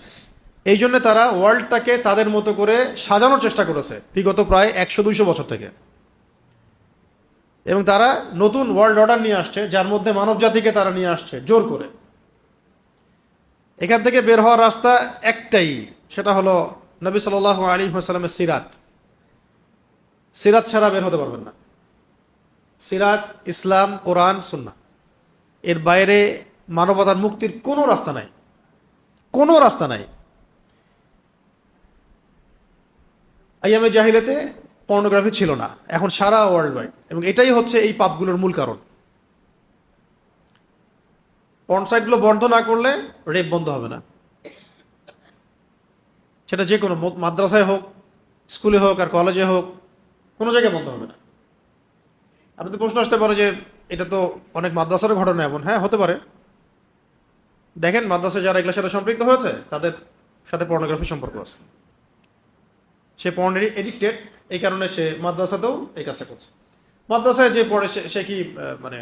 এই জন্য তারা ওয়ার্ল্ডটাকে তাদের মতো করে সাজানোর চেষ্টা করেছে বিগত প্রায় 100-200 বছর থেকে। এবং তারা নতুন ওয়ার্ল্ড অর্ডার নিয়ে আসছে, যার মধ্যে মানব জাতিকে তারা নিয়ে আসছে জোর করে। এখান থেকে বের হওয়ার রাস্তা একটাই, সেটা হলো নবী সাল্লাল্লাহু আলাইহি ওয়াসাল্লামের সিরাত। সিরাত ছাড়া বের হতে পারবেন না। সিরাত, ইসলাম, কোরআন, সুন্নাহ, এর বাইরে মানবতার মুক্তির কোনো রাস্তা নাই, কোনো রাস্তা নাই। আইয়ামে জাহিলিয়াতে পর্নোগ্রাফি ছিল না, এখন সারা ওয়ার্ল্ড ওয়াইড, এবং এটাই হচ্ছে এই পাপগুলোর মূল কারণ। পর্ন সাইটগুলো বন্ধ না করলে রেপ বন্ধ হবে না। সেটা যে কোনো মাদ্রাসায় হোক, স্কুলে হোক, আর কলেজে হোক, কোনো জায়গায় বন্ধ হবে না। আপনি তো প্রশ্ন আসতে পারে যে এটা তো অনেক মাদ্রাসারও ঘটনা এমন। হ্যাঁ, হতে পারে। দেখেন, মাদ্রাসায় যারা এগুলোর সাথে সম্পৃক্ত হয়েছে তাদের সাথে পর্নোগ্রাফি সম্পর্ক আছে। সে পর্ন এডিক্টেড, এই কারণে সে মাদ্রাসাতেও এই কাজটা করছে। মাদ্রাসায় যে পড়ে সে কি মানে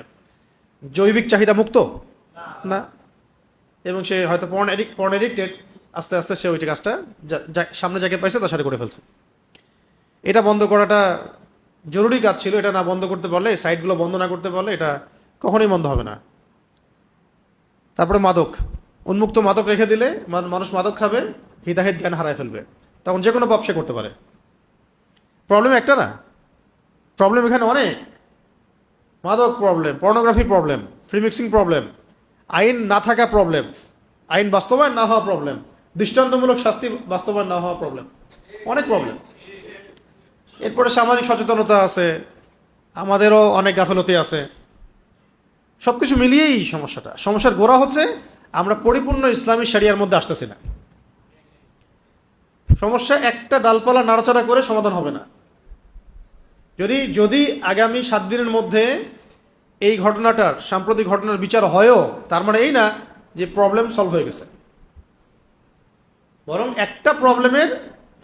জৈবিক চাহিদা মুক্ত না? এবং সে হয়তো পর্ন এডিক্টেড, আস্তে আস্তে সে ওইটা কাজটা সামনে যাকে পাইছে তার সাথে করে ফেলছে। এটা বন্ধ করাটা জরুরি কাজ ছিল। এটা না বন্ধ করতে পারলে, সাইটগুলো বন্ধ না করতে পারলে এটা কখনোই বন্ধ হবে না। তারপরে মাদক, উন্মুক্ত মাদক রেখে দিলে মানুষ মাদক খাবে, হিতাহিত জ্ঞান হারায় ফেলবে, তখন যে কোনো পাপ সে করতে পারে। প্রবলেম একটা না, প্রবলেম এখানে অনেক। মাদক problem, pornography problem, free mixing problem, আইন না থাকা প্রবলেম, আইন বাস্তবায়ন না হওয়া প্রবলেম, দৃষ্টান্তমূলক শাস্তি বাস্তবায়ন না হওয়া প্রবলেম, অনেক প্রবলেম। এরপরে সামাজিক সচেতনতা আছে, আমাদেরও অনেক গাফেলতি আছে। সবকিছু মিলিয়েই সমস্যার গোড়া হচ্ছে আমরা পরিপূর্ণ ইসলামী শরিয়ার মধ্যে আসতেছি না। সমস্যা একটা ডালপালা নাড়াচাড়া করে সমাধান হবে না। যদি আগামী 7 দিনের মধ্যে এই ঘটনাটার, সাম্প্রতিক ঘটনার বিচার হয়ও, তার মানে এই না যে প্রবলেম সলভ হয়ে গেছে, বরং একটা প্রবলেমের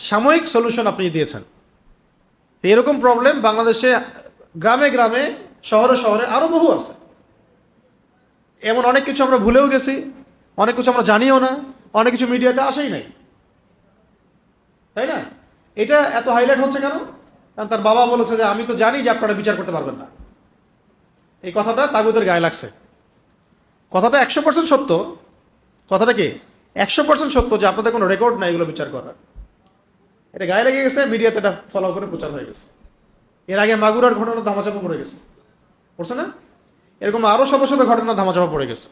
সাময়িক সলিউশন আপনি দিয়েছেন। এরকম প্রবলেম বাংলাদেশে গ্রামে গ্রামে, শহরে শহরে আরো বহু আছে। এমন অনেক কিছু আমরা ভুলেও গেছি, অনেক কিছু আমরা জানিও না, অনেক কিছু মিডিয়াতে আসেই নাই, তাই না? এটা এত হাইলাইট হচ্ছে কেন? কারণ তার বাবা বলেছে যে আমি তো জানি যে আপনারা বিচার করতে পারবেন না। এই কথাটা তাগুতের গায়ে লাগছে। কথাটা 100% সত্য। কথাটা কি 100% সত্য যে আপনাদের কোনো রেকর্ড নাই এগুলো বিচার করার। এটা গায়ে লেগে গেছে, মিডিয়াতে এটা ফলো করে প্রচার হয়ে গেছে। এর আগে মাগুরার ঘটনা ধামাচাপা পড়ে গেছে, পড়ছে না? এরকম আরো শত শত ঘটনা ধামাচাপা পড়ে গেছে।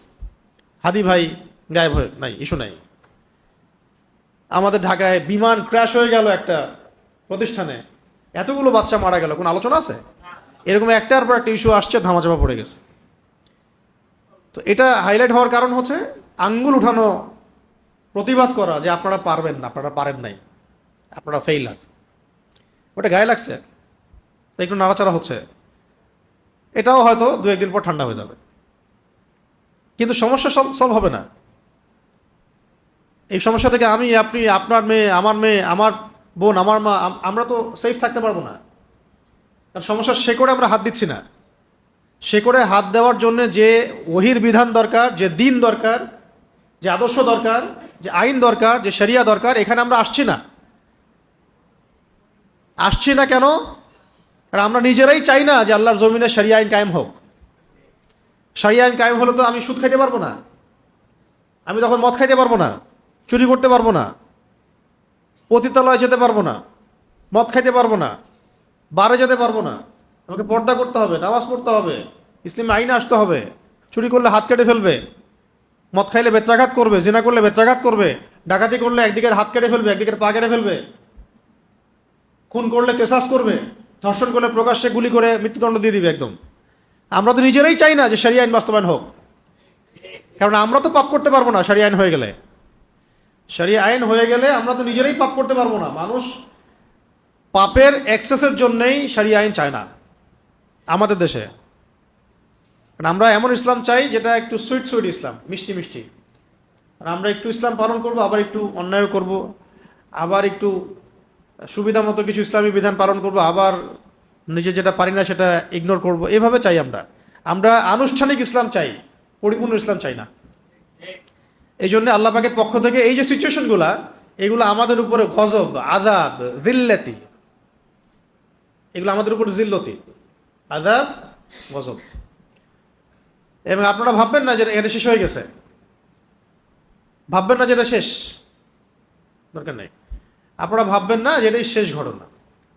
হাদি ভাই গায়েব হয়ে নাই, ইস্যু নাই। আমাদের ঢাকায় বিমান ক্র্যাশ হয়ে গেল একটা প্রতিষ্ঠানে, এতগুলো বাচ্চা মারা গেল, কোন আলোচনা আছে? এরকম একটার পর একটা ইস্যু আসছে, ধামাচাপা পড়ে গেছে। তো এটা হাইলাইট হওয়ার কারণ হচ্ছে আঙ্গুল উঠানো, প্রতিবাদ করা যে আপনারা পারবেন না, আপনারা পারেন নাই, আপনারা ফেইলার। ওটা গায়ে লাগছে, তাই একটু নাড়াচাড়া হচ্ছে। এটাও হয়তো দু একদিন পর ঠান্ডা হয়ে যাবে, কিন্তু সমস্যা সলভ হবে না। এই সমস্যা থেকে আমি, আপনি, আপনার মেয়ে, আমার বোন, আমার মা, আমরা তো সেফ থাকতে পারবো না। কারণ সমস্যার শেকড়ে আমরা হাত দিচ্ছি না। শেকড়ে হাত দেওয়ার জন্য যে ওহির বিধান দরকার, যে দিন দরকার, যে আদর্শ দরকার, যে আইন দরকার, যে শরিয়া দরকার, এখানে আমরা আসছি না। আসছি না কেন? কারণ আমরা নিজেরাই চাই না যে আল্লাহর জমিনে শরিয়া আইন কায়েম হোক। শরিয়া আইন কায়েম হলে তো আমি সুদ খাইতে পারবো না, আমি তখন মদ খাইতে পারবো না, চুরি করতে পারবো না, পতিতালয়ে যেতে পারবো না, মদ খাইতে পারবো না, বারে যেতে পারবো না। আমাকে পর্দা করতে হবে, নামাজ পড়তে হবে, ইসলামে আইনে আসতে হবে। চুরি করলে হাত কেটে ফেলবে, মদ খাইলে বেত্রাঘাত করবে, জিনা করলে বেত্রাঘাত করবে, ডাকাতি করলে একদিকের হাত কেটে ফেলবে, একদিকের পা কেটে ফেলবে, খুন করলে কেসাস করবে, ধর্ষণ করলে প্রকাশ্যে গুলি করে মৃত্যুদণ্ড দিয়ে দিবে একদম। আমরা তো নিজেরাই চাই না যে শরিয়া আইন বাস্তবায়ন হোক, কারণ আমরা তো পাপ করতে পারবো না। শরিয়া আইন হয়ে গেলে, শরিয়া আইন হয়ে গেলে আমরা তো নিজেরাই পাপ করতে পারবো না। মানুষ পাপের এক্সেসের জন্যই শরিয়া আইন চায় না আমাদের দেশে। আমরা এমন ইসলাম চাই যেটা একটু সুইট সুইট ইসলাম, মিষ্টি মিষ্টি। আর আমরা একটু ইসলাম পালন করব, আবার একটু অন্যায় করব, আবার একটু সুবিধা মতো কিছু ইসলামী বিধান পালন করব, আবার নিজে যেটা পারি না সেটা ইগনোর করব। এভাবে চাই আমরা। আমরা আনুষ্ঠানিক ইসলাম চাই, পরিপূর্ণ ইসলাম চাই না। এই জন্য আল্লাহ পাকের পক্ষ থেকে এই যে সিচুয়েশনগুলা, এগুলো আমাদের উপরে গজব, আযাব, যিল্লাতি, এগুলো আমাদের উপর জিল্লতি, আযাব, গজব। এবং আপনারা ভাববেন না যে এটা শেষ হয়ে গেছে, ভাববেন না যে এটা শেষ, দরকার নেই। আপনারা ভাববেন না যে এটাই শেষ ঘটনা,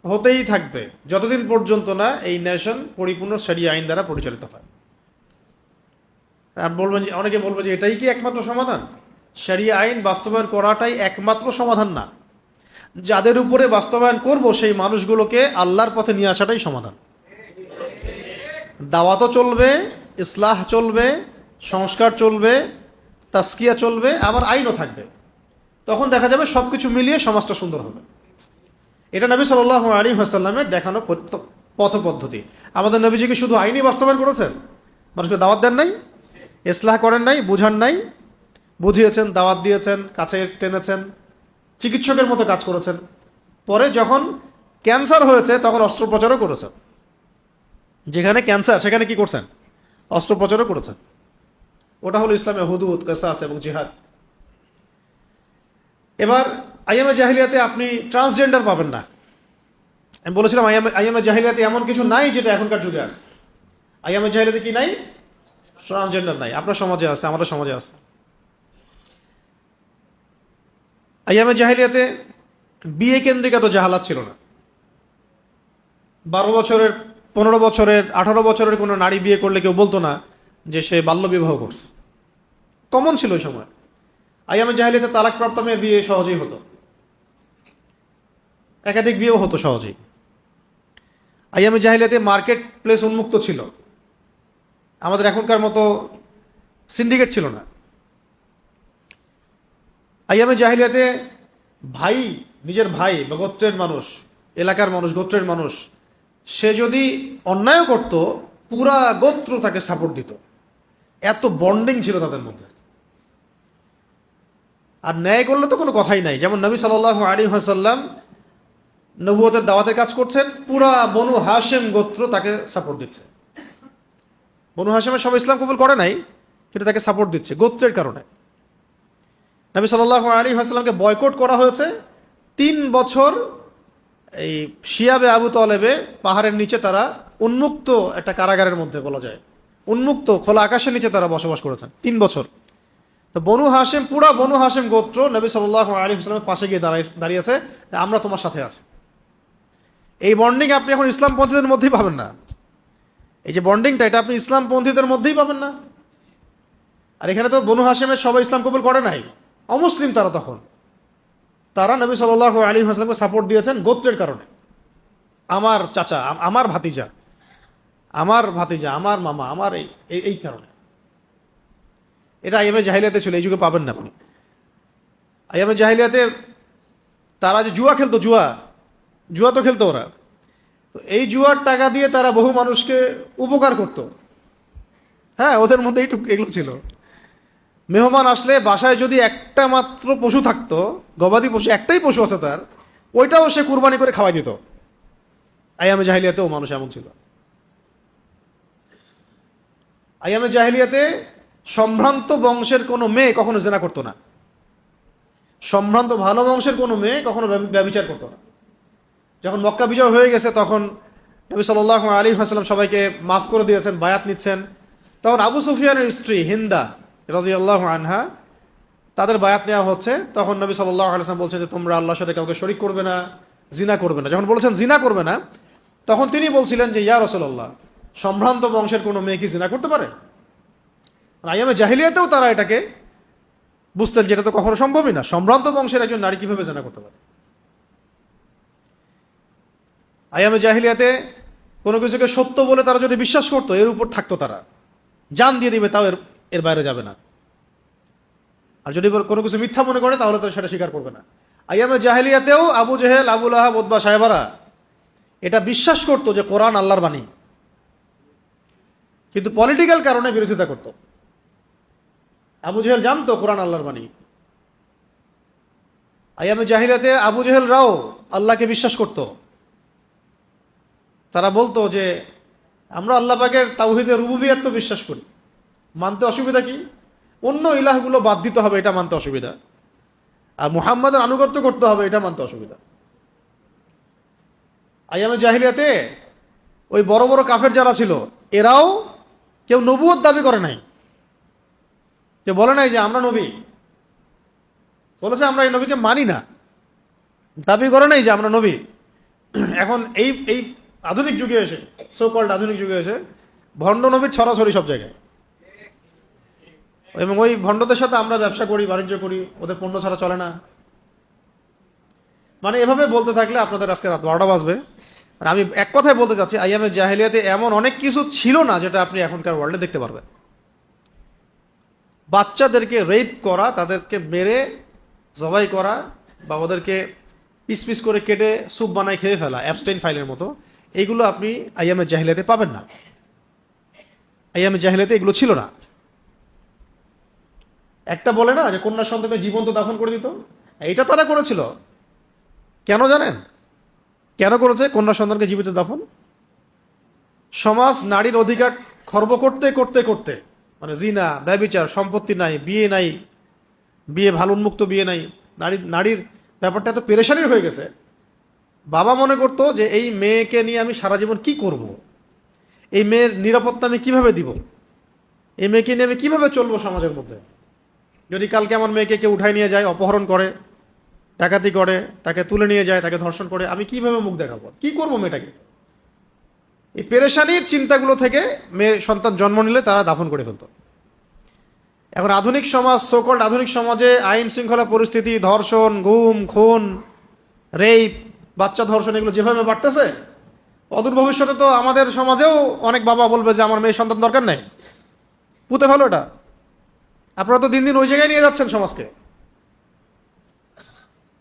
হতেই থাকবে যতদিন পর্যন্ত না এই নেশন পরিপূর্ণ শরিয়া আইন দ্বারা পরিচালিত হয়। আর বলবেন, অনেকে বলবে যে এটাই কি একমাত্র সমাধান? শরিয়া আইন বাস্তবায়ন করাটাই একমাত্র সমাধান না। যাদের উপরে বাস্তবায়ন করব সেই মানুষগুলোকে আল্লাহর পথে নিয়ে আসাটাই সমাধান। দাওয়াতও চলবে, ইসলাহ চলবে, সংস্কার চলবে, তাসকিয়া চলবে, আবার আইনও থাকবে। তখন দেখা যাবে সবকিছু মিলিয়ে সমাজটা সুন্দর হবে। এটা নবী সাল্লাল্লাহু আলাইহি ওয়াসাল্লামের দেখানো পথ পদ্ধতি। আমাদের নবীজি কি শুধু আইনই বাস্তবায়ন করেছেন? মানুষকে দাওয়াত দেন নাই, ইসলাহ করেন নাই, বুঝান নাই? বুঝিয়েছেন, দাওয়াত দিয়েছেন, কাছে টেনেছেন, চিকিৎসকের মতো কাজ করেছেন। পরে যখন ক্যান্সার হয়েছে তখন অস্ত্রোপচারও করেছেন। যেখানে ক্যান্সার সেখানে কি করছেন? অস্ত্রোপচারও করেছেন। ওটা হলো ইসলামে হুদুদ, কিসাস এবং জিহাদ। এবার আইয়ামে জাহিলিয়াতে আপনি ট্রান্সজেন্ডার পাবেন না। আমি বলেছিলাম আইয়ামে জাহিলিয়াতে এমন কিছু নাই যেটা এখনকার যুগে আছে। আইয়ামে জাহিলিয়াতে কি নাই? ট্রান্সজেন্ডার নাই। আপনার সমাজে আছে, আমাদের সমাজে আছে। আইয়ামে জাহিলিয়াতে বিয়ে কেন্দ্রিক এত জাহালাত ছিল না। 12 বছরের, 15 বছরের, 18 বছরের কোনো নারী বিয়ে করলে কেউ বলতো না যে সে বাল্য বিবাহ করছে। কমন ছিল ওই সময়। আইয়ামে জাহিলিয়াতে তালাকপ্রাপ্ত মেয়ের বিয়ে সহজেই হতো, একাধিক বিয়েও হতো সহজেই। আইয়ামে জাহিলিয়াতে মার্কেট প্লেস উন্মুক্ত ছিল, আমাদের এখনকার মতো সিন্ডিকেট ছিল না। আইয়ামে জাহিলিয়াতে ভাই, নিজের ভাই বা গোত্রের মানুষ, এলাকার মানুষ, গোত্রের মানুষ, সে যদি অন্যায় করত পুরা গোত্র তাকে সাপোর্ট দিত। এত বন্ডিং ছিল তাদের মধ্যে। আর ন্যায় করলে তো কোনো কথাই নাই। যেমন নবী সাল্লাল্লাহু আলাইহি ওয়াসাল্লাম নবুয়তের দাওয়াতের কাজ করছেন, পুরা বনু হাশেম গোত্র তাকে সাপোর্ট দিচ্ছে। বনু হাশেমের সবাই ইসলাম কবুল করে নাই, কিন্তু তাকে সাপোর্ট দিচ্ছে গোত্রের কারণে। নবী সাল্লাল্লাহু আলাইহি ওয়াসাল্লামকে বয়কট করা হয়েছে 3 বছর। এই শিয়াবে আবু তলেবে পাহাড়ের নিচে তারা উন্মুক্ত একটা কারাগারের মধ্যে বলা যায়, উন্মুক্ত খোলা আকাশের নিচে তারা বসবাস করেছেন 3 বছর। তো বনু হাশেম, পুরা বনু হাশেম গোত্র নবী সাল্লাল্লাহু আলাইহি ওয়াসাল্লামের পাশে গিয়ে দাঁড়িয়েছে, আমরা তোমার সাথে আছি। এই বন্ডিং আপনি এখন ইসলামপন্থীদের মধ্যেই পাবেন না। এই যে বন্ডিংটা, এটা আপনি ইসলামপন্থীদের মধ্যেই পাবেন না। আর এখানে তো বনু হাশেমের সবাই ইসলাম কবুল করে নাই, অমুসলিম তারা। তখন তারা নবী সাল্লাল্লাহু আলাইহি ওয়াসাল্লামকে সাপোর্ট দিয়েছেন গোত্রের কারণে। আমার চাচা, আমার ভাতিজা, আমার মামা, আমার এই কারণে। এটা আইয়ামে জাহিলিয়াতে ছিল, এই যুগে পাবেন না আপনি। আইয়ামে জাহিলিয়াতে তারা যে জুয়া খেলতো, জুয়া তো খেলতো ওরা। তো এই জুয়ার টাকা দিয়ে তারা বহু মানুষকে উপকার করত। হ্যাঁ, ওদের মধ্যে এগুলো ছিল। মেহমান আসলে বাসায় যদি একটা মাত্র পশু থাকতো, গবাদি পশু, একটাই পশু আছে তার, ওইটাও সে কুরবানি করে খাওয়াই দিত। আইয়ামে জাহিলিয়াতেও মানুষ এমন ছিল। আইয়ামে জাহিলিয়াতে সম্ভ্রান্ত বংশের কোনো মেয়ে কখনো জেনা করতো না। সম্ভ্রান্ত ভালো বংশের কোনো মেয়ে কখনো ব্যভিচার করতো না। যখন মক্কা বিজয় হয়ে গেছে, তখন নবী সাল্লাল্লাহু আলাইহি ওয়াসাল্লাম সবাইকে মাফ করে দিয়েছেন, বায়াত নিচ্ছেন। তখন আবু সুফিয়ানের স্ত্রী হিন্দা রাদিয়াল্লাহু আনহা, তাদের বায়াত নেওয়া হচ্ছে। তখন নবী সাল্লাল্লাহু আলাইহি ওয়াসাল্লাম বলছেন যে তোমরা আল্লাহর সাথে কাউকে শরীক করবে না, জিনা করবে না। যখন বলেছেন জিনা করবে না, তখন তিনি বলছিলেন যে ইয়া রাসূলুল্লাহ, সম্ভ্রান্ত বংশের কোনো মেয়ে কি জিনা করতে পারে? আইয়ামে জাহিলিয়াতেও তারা এটাকে বুঝতেন, যেটা তো কখনো সম্ভবই না। সম্ভ্রান্ত বংশের একজন নারী কিভাবে জিনা করতে পারে? আইয়ামে জাহিলিয়াতে কোনো কিছুকে সত্য বলে তারা যদি বিশ্বাস করতো, এর উপর থাকতো, তারা জান দিয়ে দিবে, তাও এর বাইরে যাবে না। আর যদি কোনো কিছু মিথ্যা মনে করে, তাহলে তারা সেটা স্বীকার করবে না। আইয়ামে জাহিলিয়াতেও আবু জেহেল, আবু লাহাব, উতবা, সাহেবারা এটা বিশ্বাস করতো যে কোরআন আল্লাহর বাণী, কিন্তু পলিটিক্যাল কারণে বিরোধিতা করত। আবু জেহেল জানতো কোরআন আল্লাহর বাণী। আইয়ামে জাহিলিয়াতে আবু জেহেলরাও আল্লাহকে বিশ্বাস করত। তারা বলতো যে আমরা আল্লাহ পাকের তাওহীদের রুবুবিয়্যাত তো বিশ্বাস করি, মানতে অসুবিধা কি? অন্য ইলাহগুলো বাদ দিতে হবে, এটা মানতে অসুবিধা। আর মুহাম্মাদের আনুগত্য করতে হবে, এটা মানতে অসুবিধা। আইয়ামে জাহিলিয়াতে ওই বড় বড় কাফের যারা ছিল, এরাও কেউ নবুয়ত দাবি করে নাই, কেউ বলে নাই যে আমরা নবী। বলেছে আমরা এই নবীকে মানি না, দাবি করে নাই যে আমরা নবী। এখন এই আধুনিক যুগে এসে, সো কল্ড আধুনিক যুগে এসে, ভণ্ড নবীর ছড়াছড়ি সব জায়গায়। এবং ওই ভণ্ডদের সাথে আমরা ব্যবসা করি, বাণিজ্য করি, ওদের পণ্য ছাড়া চলে না। মানে এভাবে বলতে থাকলে আপনাদের আজকে রাত 12টা বাজবে। আর আমি এক কথায় বলতে চাচ্ছি, আইয়ামে জাহিলিয়াতে এমন অনেক কিছু ছিল না যেটা আপনি এখনকার ওয়ার্ল্ডে দেখতে পারবেন। বাচ্চাদেরকে রেপ করা, তাদেরকে মেরে জবাই করা, বা ওদেরকে পিস পিস করে কেটে স্যুপ বানায় খেয়ে ফেলা, অ্যাবস্টেইন ফাইলের মতো, এইগুলো আপনি আইয়ামে জাহিলিয়াতে পাবেন না। আইয়ামে জাহিলিয়াতে এগুলো ছিল না। একটা বলে না যে কন্যা সন্তানকে জীবন্ত দাফন করে দিত, এটা তারা করেছিল। কেন জানেন কেন করেছে কন্যা সন্তানকে জীবিত দাফন? সমাজ নারীর অধিকার খর্ব করতে করতে করতে, মানে জিনা, ব্যভিচার, সম্পত্তি নাই, বিয়ে ভালো উন্মুক্ত বিয়ে নাই, নারীর ব্যাপারটা এত পেরেশানির হয়ে গেছে। বাবা মনে করতো যে এই মেয়েকে নিয়ে আমি সারা জীবন কি করব, এই মেয়ের নিরাপত্তা আমি কিভাবে দিব, এই মেয়েকে নিয়ে আমি কিভাবে চলবো সমাজের মধ্যে। যদি কালকে আমার মেয়েকে কেউ উঠায় নিয়ে যায়, অপহরণ করে, ডাকাতি করে, তাকে তুলে নিয়ে যায়, তাকে ধর্ষণ করে, আমি কিভাবে মুখ দেখাবো, কি করবো মেয়েটাকে? এই পেরেশানির চিন্তাগুলো থেকে মেয়ে সন্তান জন্ম নিলে তারা দাফন করে ফেলত। এখন আধুনিক সমাজ, সোকল্ড আধুনিক সমাজে আইন শৃঙ্খলা পরিস্থিতি, ধর্ষণ, গুম, খুন, রেপ, বাচ্চা ধর্ষণ, এগুলো যেভাবে বাড়তেছে, অদূর ভবিষ্যতে তো আমাদের সমাজেও অনেক বাবা বলবে যে আমার মেয়ে সন্তান দরকার নেই, পুঁতে ফেলো এটা। আপনারা তো দিন দিন ওই জায়গায় নিয়ে যাচ্ছেন সমাজকে,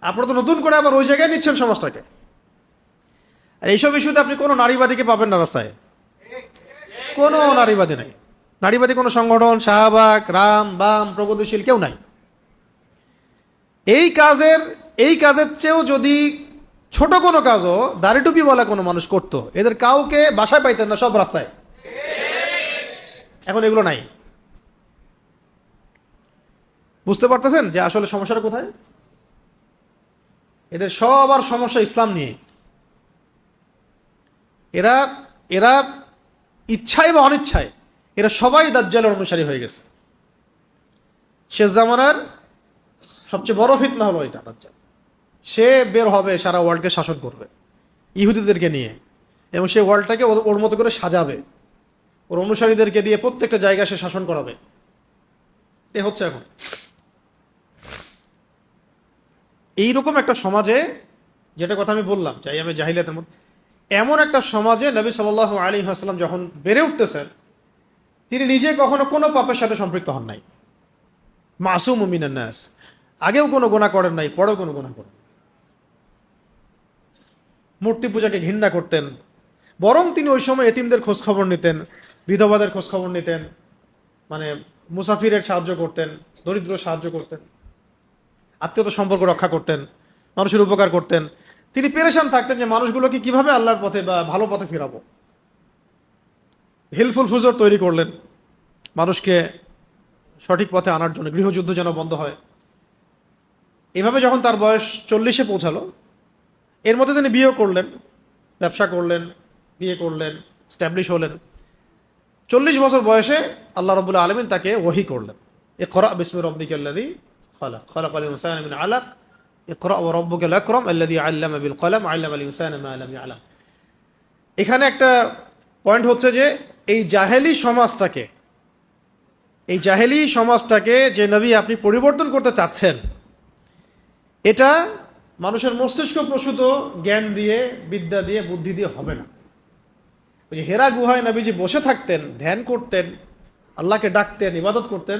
আপনারা তো নতুন করে আবার ওই জায়গায় নিচ্ছেন সমাজটাকে। আর এইসব ইস্যুতে আপনি কোনো নারীবাদীকে পাবেন না রাস্তায়, কোনো নারীবাদী নাই। নারীবাদী কোনো সংগঠন, শাহবাগ, রাম, বাম, প্রগতিশীল কেউ নাই। এই কাজের চেয়েও যদি ছোট কোনো কাজও দাড়িটুপি বলা কোনো মানুষ করতো, এদের কাউকে বাসায় পাইতেন না, সব রাস্তায়। এখন এগুলো নাই। বুঝতে পারতেছেন যে আসলে সমস্যাটা কোথায়? এদের সবার সমস্যা ইসলাম নিয়ে। এরা এরা ইচ্ছায় বা অনিচ্ছায় এরা সবাই দাজ্জালের অনুসারী হয়ে গেছে। শেষ জামানার সবচেয়ে বড় ফিতনা হলো এটা দাজ্জাল। সে বের হবে, সারা ওয়ার্ল্ডকে শাসন করবে ইহুদিদেরকে নিয়ে, এবং সে ওয়ার্ল্ডটাকে ওর মতো করে সাজাবে, ওর অনুসারীদেরকে দিয়ে প্রত্যেকটা জায়গায় সে শাসন করাবে। এ হচ্ছে এখন এইরকম একটা সমাজে, যেটা কথা আমি বললাম যে আমি জাহিলিয়াতের মধ্যে, এমন একটা সমাজে নবী সাল্লাল্লাহু আলাইহি ওয়াসাল্লাম যখন বেড়ে উঠতেছেন, তিনি নিজে কখনো কোনো পাপের সাথে সম্পৃক্ত হন নাই। মাসুম মিনান নাস, আগেও কোনো গুনাহ করেন নাই, পরেও কোনো গুনাহ করেন। মূর্তি পূজাকে ঘৃণা করতেন, বরং তিনি ওই সময় এতিমদের খোঁজ খবর নিতেন, বিধবাদের খোঁজ খবর নিতেন, মানে মুসাফিরের সাহায্য করতেন, দরিদ্র সাহায্য করতেন, আত্মীয়তা সম্পর্ক রক্ষা করতেন, মানুষের উপকার করতেন। তিনি পেরেশান থাকতেন যে মানুষগুলোকে কিভাবে আল্লাহর পথে বা ভালো পথে ফেরাবো। হেল্পফুল ফুজর তৈরি করলেন মানুষকে সঠিক পথে আনার জন্য, গৃহযুদ্ধ যেন বন্ধ হয়। এভাবে যখন তার বয়স 40-এ পৌঁছালো, এর মধ্যে তিনি বিয়ে করলেন, ব্যবসা করলেন, বিয়ে করলেন, স্ট্যাবলিশ হলেন। 40 বছর বয়সে আল্লাহ রাব্বুল আলামিন তাকে ওহী করলেন, ইকরা বিসমি রাব্বিকাল্লাযী খালাক, খালাকাল ইনসানা মিন আলাক, ইকরা ওয়া রাব্বুকাল আকরাম আল্লাযী আল্লামা বিল কলম আল্লামাল ইনসানা মা লাম ইয়ালাম। এখানে একটা পয়েন্ট হচ্ছে যে এই জাহেলি সমাজটাকে যে নবী আপনি পরিবর্তন করতে চাচ্ছেন, এটা মানুষের মস্তিষ্ক প্রসূত জ্ঞান দিয়ে, বিদ্যা দিয়ে, বুদ্ধি দিয়ে হবে না। ওই যে হেরা গুহায় নবীজি বসে থাকতেন, ধ্যান করতেন, আল্লাহকে ডাকতেন, ইবাদত করতেন,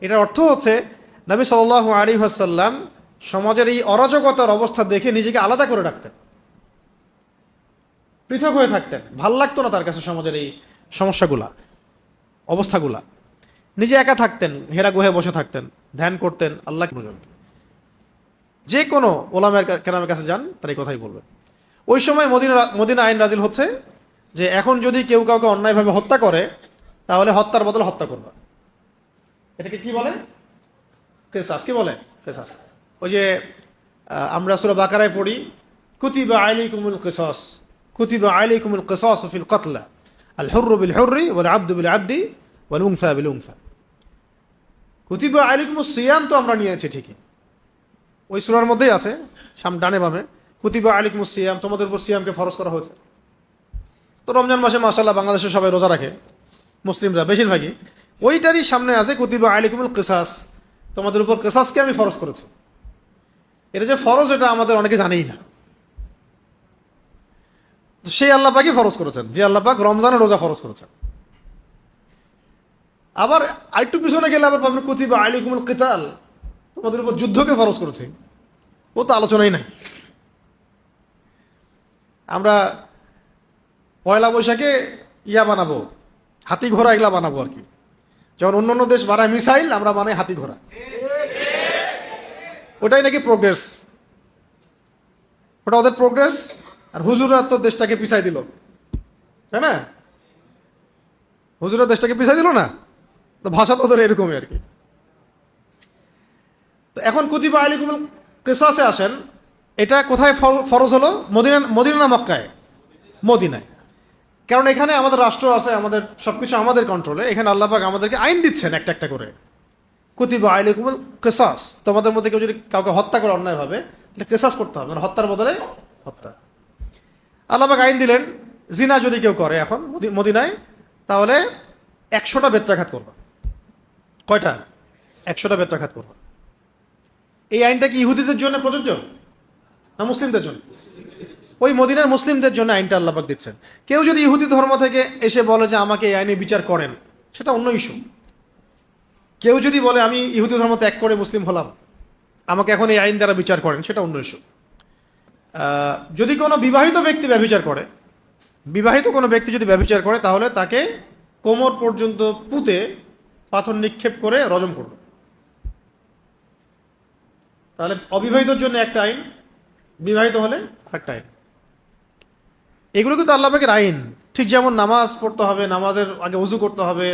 এটার অর্থ হচ্ছে নবী সাল্লাল্লাহু আলাইহি ওয়াসাল্লাম সমাজের এই অরাজকতার অবস্থা দেখে নিজেকে আলাদা করে রাখতেন, পৃথক হয়ে থাকতেন। ভাল লাগতো না তার কাছে সমাজের এই সমস্যাগুলা, অবস্থাগুলা। নিজে একা থাকতেন, হেরা গুহায় বসে থাকতেন, ধ্যান করতেন, আল্লাহকে যে কোনো ওলামায়ে কেরামের কাছে যান, তার এই কথাই বলবেন। ওই সময় মদিনা আইন নাজিল হচ্ছে যে এখন যদি কেউ কাউকে অন্যায়ভাবে হত্যা করে, তাহলে হত্যার বদলে হত্যা করবে। এটাকে কি বলে? কিসাস। কি বলে? কিসাস। ওই যে আমরা সূরা বাকারায় পড়ি, কুতিবা আলাইকুমুল কিসাস, কুতিবা আলাইকুমুল কিসাস ফিল কতলা, আল হুররু বিল হুররি ওয়াল আবদু বিল আবদি ওয়াল উনসা বিল উনসা। কুতিবা আলাইকুমুস সিয়াম তো আমরা নিয়েছি ঠিকই, ওই সূরার মধ্যেই আছে, ডানে বামে কুতিবা আলাইকুমুস সিয়াম, তোমাদের উপর সিয়ামকে ফরজ করা হয়েছে। তো রমজান মাসে মাশাআল্লাহ বাংলাদেশে সবাই রোজা রাখে, মুসলিমরা বেশিরভাগই। ওইটারই সামনে আছে কুতিবা আলাইকুমুল কিসাস, তোমাদের উপর কিসাসকে আমি ফরজ করেছি। এটা যে ফরজ, এটা আমাদের অনেকে জানেই না। সেই আল্লাহ পাকই ফরজ করেছেন, যে আল্লাহ পাক রমজানের রোজা ফরজ করেছেন। আবার আরেকটু পিছনে গেলে আবার পাবেন কুতিবা আলাইকুমুল কিতাল, তোমাদের উপর যুদ্ধকে ফরজ করেছি। ও তো আলোচনাই নাই। আমরা পয়লা বৈশাখে বানাবো, হাতি ঘোড়া, এগুলা বানাবো আর কি। যখন অন্য দেশ বানায় মিসাইল, আমরা বানাই হাতি ঘোড়া। ওটাই নাকি প্রোগ্রেস, ওটা ওদের প্রোগ্রেস। আর হুজুররা তো দেশটাকে পিছাই দিল, তাই না? হুজুররা দেশটাকে পিছাই দিল না, তো ভাষা তো ওদের এরকমই আর কি। তো এখন কুতিবা আলাইকুমুল কিসাসে আসেন, এটা কোথায় ফরজ হলো? মদিনা না মক্কায়? মদিনায়। কারণ এখানে আমাদের রাষ্ট্র আছে, আমাদের সবকিছু আমাদের কন্ট্রোলে। এখানে আল্লাহ পাক আমাদেরকে আইন দিচ্ছেন একটা একটা করে। কুতিবা আলাইকুমুল কিসাস, তোমাদের মধ্যে কেউ যদি কাউকে হত্যা করে অন্যায়ভাবে, এটা কিসাস করতে হবে, মানে হত্যার বদলে হত্যা। আল্লাহ পাক আইন দিলেন, জিনা যদি কেউ করে এখন মদিনায়, তাহলে 100টা বেত্রাঘাত করবা। কয়টা? 100টা বেত্রাঘাত করবা। এই আইনটা কি ইহুদিদের জন্য প্রযোজ্য না মুসলিমদের জন্য? ওই মদিনার মুসলিমদের জন্য আইনটা আল্লাহ পাক দিচ্ছেন। কেউ যদি ইহুদি ধর্ম থেকে এসে বলে যে আমাকে এই আইনে বিচার করেন, সেটা অন্য ইস্যু। কেউ যদি বলে আমি ইহুদি ধর্ম ত্যাগ করে মুসলিম হলাম, আমাকে এখন এই আইন দ্বারা বিচার করেন, সেটা অন্য ইস্যু। যদি কোনো বিবাহিত ব্যক্তি ব্যভিচার করে, বিবাহিত কোনো ব্যক্তি যদি ব্যভিচার করে, তাহলে তাকে কোমর পর্যন্ত পুঁতে পাথর নিক্ষেপ করে রজম করবে। তাহলে অবিবাহিতর জন্য একটা আইন, বিবাহিত হলে আরেকটা আইন। এগুলো কিন্তু আল্লাহ পাকের আইন। ঠিক যেমন নামাজ পড়তে হবে, নামাজের আগে ওযু করতে হবে,